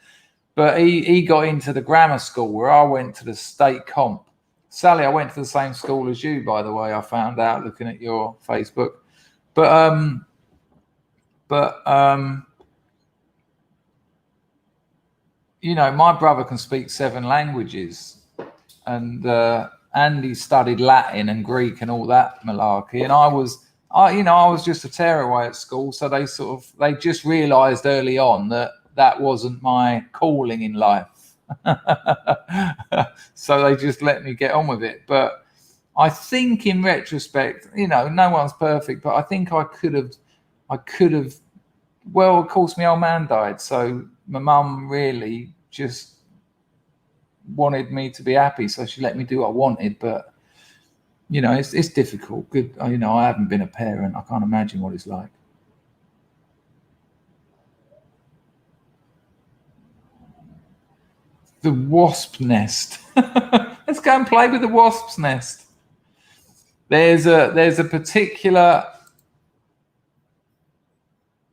A: But he got into the grammar school where I went to the state comp. Sally, I went to the same school as you, by the way. I found out looking at your Facebook. But you know, my brother can speak 7 languages, and Andy studied Latin and Greek and all that malarkey. And I was just a tearaway at school. So they just realised early on that wasn't my calling in life. So they just let me get on with it. But I think in retrospect, you know, no one's perfect, but I think I could have. Well, of course, my old man died, so my mum really just wanted me to be happy, so she let me do what I wanted. But you know, it's difficult. Good, you know, I haven't been a parent. I can't imagine what it's like. The wasp nest. Let's go and play with the wasp's nest. There's a particular.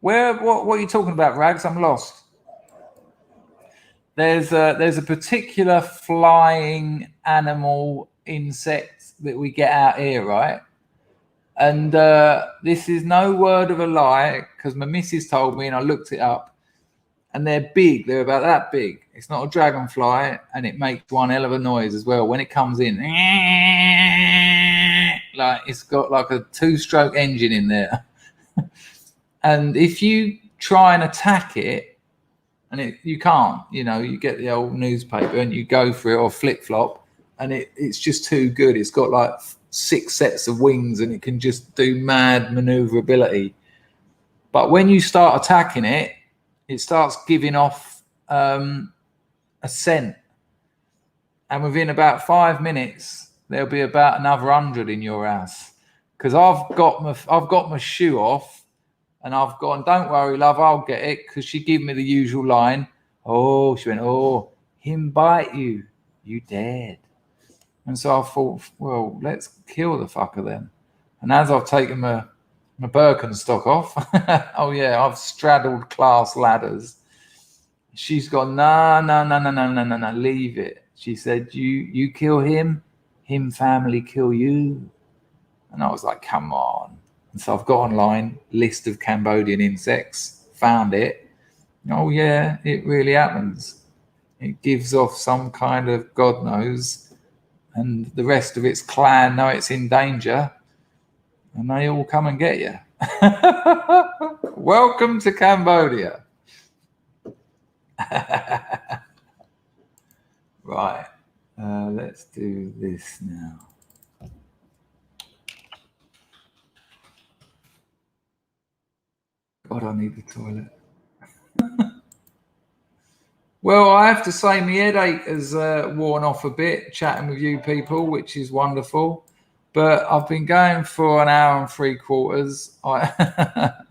A: What are you talking about, Rags? I'm lost. There's a particular flying animal insect that we get out here, right? And this is no word of a lie, because my missus told me and I looked it up, and they're big. They're about that big. It's not a dragonfly, and it makes one hell of a noise as well when it comes in. Like it's got like a 2-stroke engine in there. And if you try and attack it, and you can't, you know, you get the old newspaper and you go for it or flip-flop, and it's just too good. It's got like 6 sets of wings and it can just do mad maneuverability. But when you start attacking it, it starts giving off a scent. And within about 5 minutes, there'll be about another 100 in your house. Because I've got my shoe off. And I've gone, don't worry, love, I'll get it. Because she gave me the usual line. Oh, she went, oh, him bite you, you dead. And so I thought, well, let's kill the fucker then. And as I've taken my Birkenstock off, oh yeah, I've straddled class ladders. She's gone, no, leave it. She said, you kill him family kill you. And I was like, come on. And so I've got online list of Cambodian insects, found it. Oh yeah, it really happens. It gives off some kind of God knows, and the rest of its clan know it's in danger, and they all come and get you. Welcome to Cambodia. Right, let's do this now. God, I need the toilet. Well, I have to say my headache has worn off a bit chatting with you people, which is wonderful. But I've been going for 1 hour and 3/4.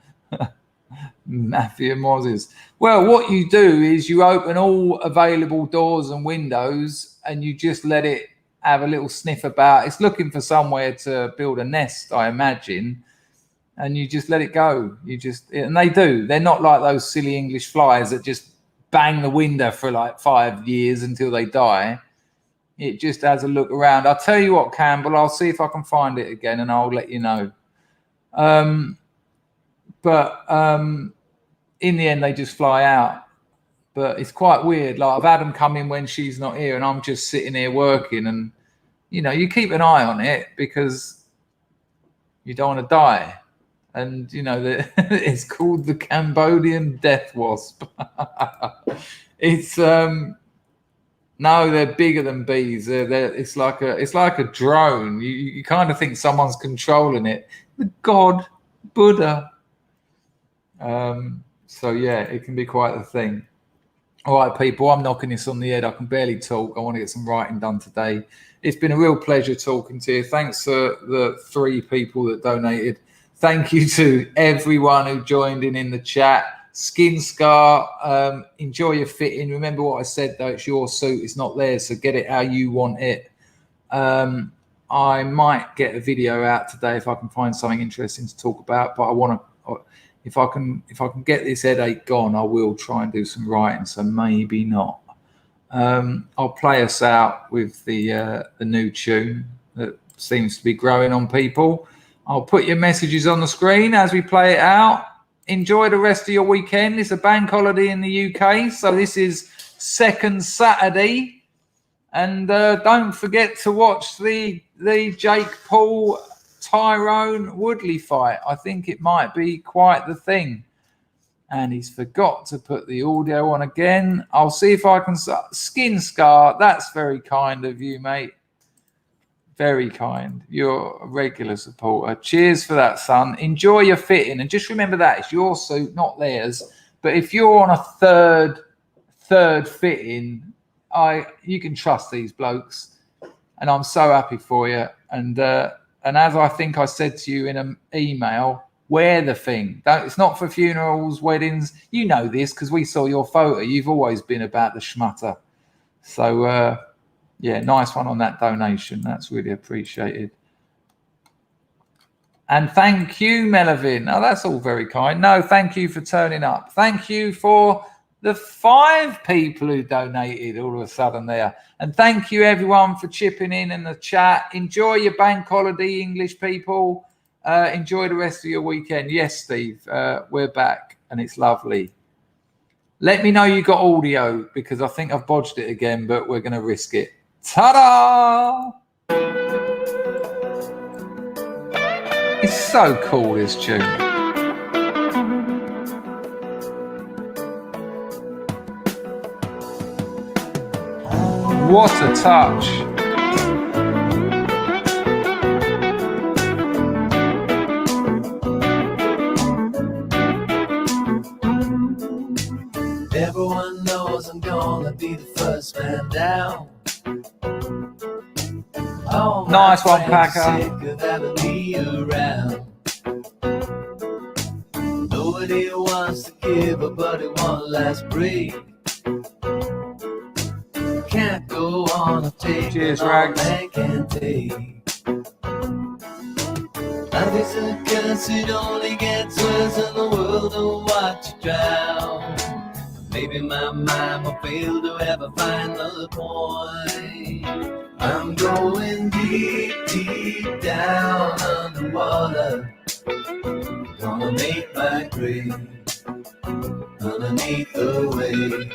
A: Matthew and Moses. Well, what you do is you open all available doors and windows and you just let it have a little sniff about. It's looking for somewhere to build a nest, I imagine. And you just let it go. And they do. They're not like those silly English flies that just bang the window for like 5 years until they die. It just has a look around. I'll tell you what, Campbell, I'll see if I can find it again and I'll let you know. But in the end, they just fly out. But it's quite weird. Like I've had them come in when she's not here and I'm just sitting here working, and, you know, you keep an eye on it because you don't want to die. And, you know, it's called the Cambodian death wasp. It's no, they're bigger than bees. It's like a drone. You kind of think someone's controlling it. The God, Buddha. So yeah, it can be quite the thing. All right, people, I'm knocking this on the head. I can barely talk. I want to get some writing done today. It's been a real pleasure talking to you. Thanks to the 3 people that donated Thank you to everyone who joined in the chat. Skin Scar, enjoy your fitting. Remember what I said, though, it's your suit, it's not theirs, so get it how you want it. I might get a video out today if I can find something interesting to talk about, but I want to, if I can get this headache gone, I will try and do some writing, so maybe not. I'll play us out with the new tune that seems to be growing on people. I'll put your messages on the screen as we play it out. Enjoy the rest of your weekend. It's a bank holiday in the UK, so this is second Saturday. And don't forget to watch the Jake Paul Tyrone Woodley fight. I think it might be quite the thing. And he's forgot to put the audio on again. I'll see if I can... Skin Scar, that's very kind of you, mate. Very kind. You're a regular supporter. Cheers for that, son. Enjoy your fitting. And just remember that. It's your suit, not theirs. But if you're on a third fitting, you can trust these blokes. And I'm so happy for you. And as I think I said to you in an email, wear the thing. It's not for funerals, weddings. You know this because we saw your photo. You've always been about the schmutter. So... yeah, nice one on that donation. That's really appreciated. And thank you, Melvin. Oh, that's all very kind. No, thank you for turning up. Thank you for the 5 people who donated all of a sudden there. And thank you, everyone, for chipping in the chat. Enjoy your bank holiday, English people. Enjoy the rest of your weekend. Yes, Steve, we're back, and it's lovely. Let me know you got audio, because I think I've bodged it again, but we're going to risk it. Ta-da! It's so cool, this tune. What a touch.
F: Everyone knows I'm gonna be the first man down. Oh,
A: nice one, Packer.
F: Sick of having me around. Nobody wants to give a buddy one last break. Can't go on a take.
A: Cheers, Rags.
F: Man can take. Life is a curse, it only gets worse, and the world will watch you drown. Maybe my mind will fail to ever find the point. I'm going deep, deep down underwater. Gonna make my grave underneath the wave.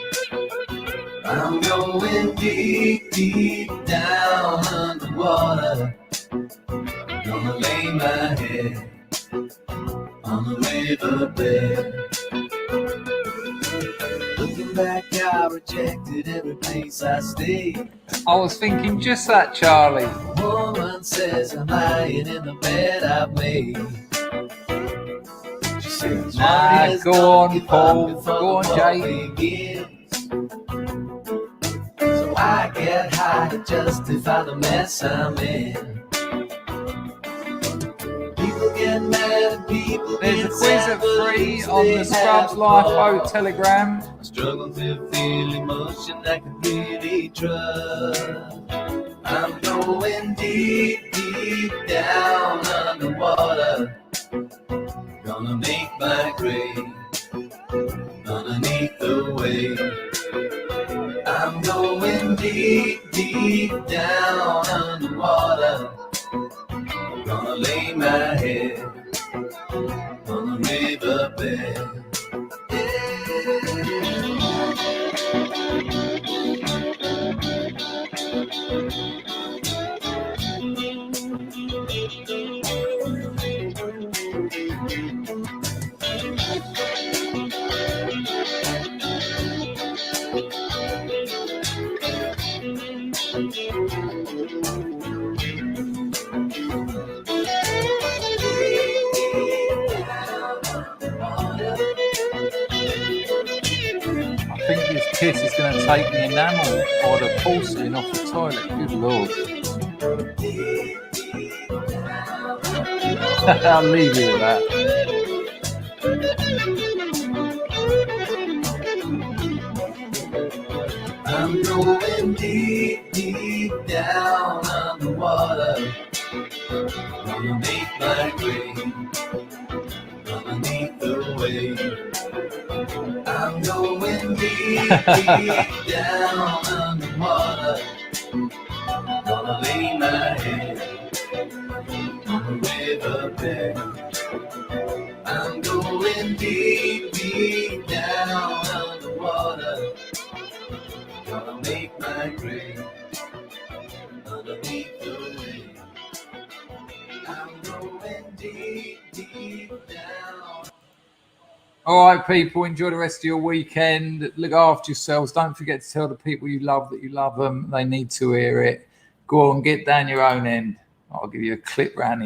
F: I'm going deep, deep down underwater. Gonna lay my head on the riverbed. Looking back, I rejected every place I stayed.
A: I was thinking just that, Charlie.
F: A woman says I'm lying in the bed I've made. She says,
A: nah, go on, Paul. Go on, Jay.
F: So I get high to justify the mess I'm in. People get mad and people
A: There's
F: get
A: a quiz
F: sad,
A: at 3 on the Scrubs
F: have
A: Lifeboat Telegram.
F: I struggle to feel emotion I can really trust. I'm going deep, deep down underwater. Gonna make my grave underneath the wave. I'm going deep, deep down underwater. Gonna lay my head on the riverbed.
A: I think this kiss is going to take the enamel or the porcelain off the toilet. Good Lord. I'll leave you with that.
F: I'm going deep, deep down underwater. Gonna make my grave underneath the wave. I'm going deep, deep down underwater. Gonna lay my head on the riverbed. I'm going deep, deep down underwater. Gonna make my grave underneath the wave. I'm going deep, deep down.
A: All right, people, enjoy the rest of your weekend. Look after yourselves. Don't forget to tell the people you love that you love them. They need to hear it. Go on, get down your own end. I'll give you a clip round here.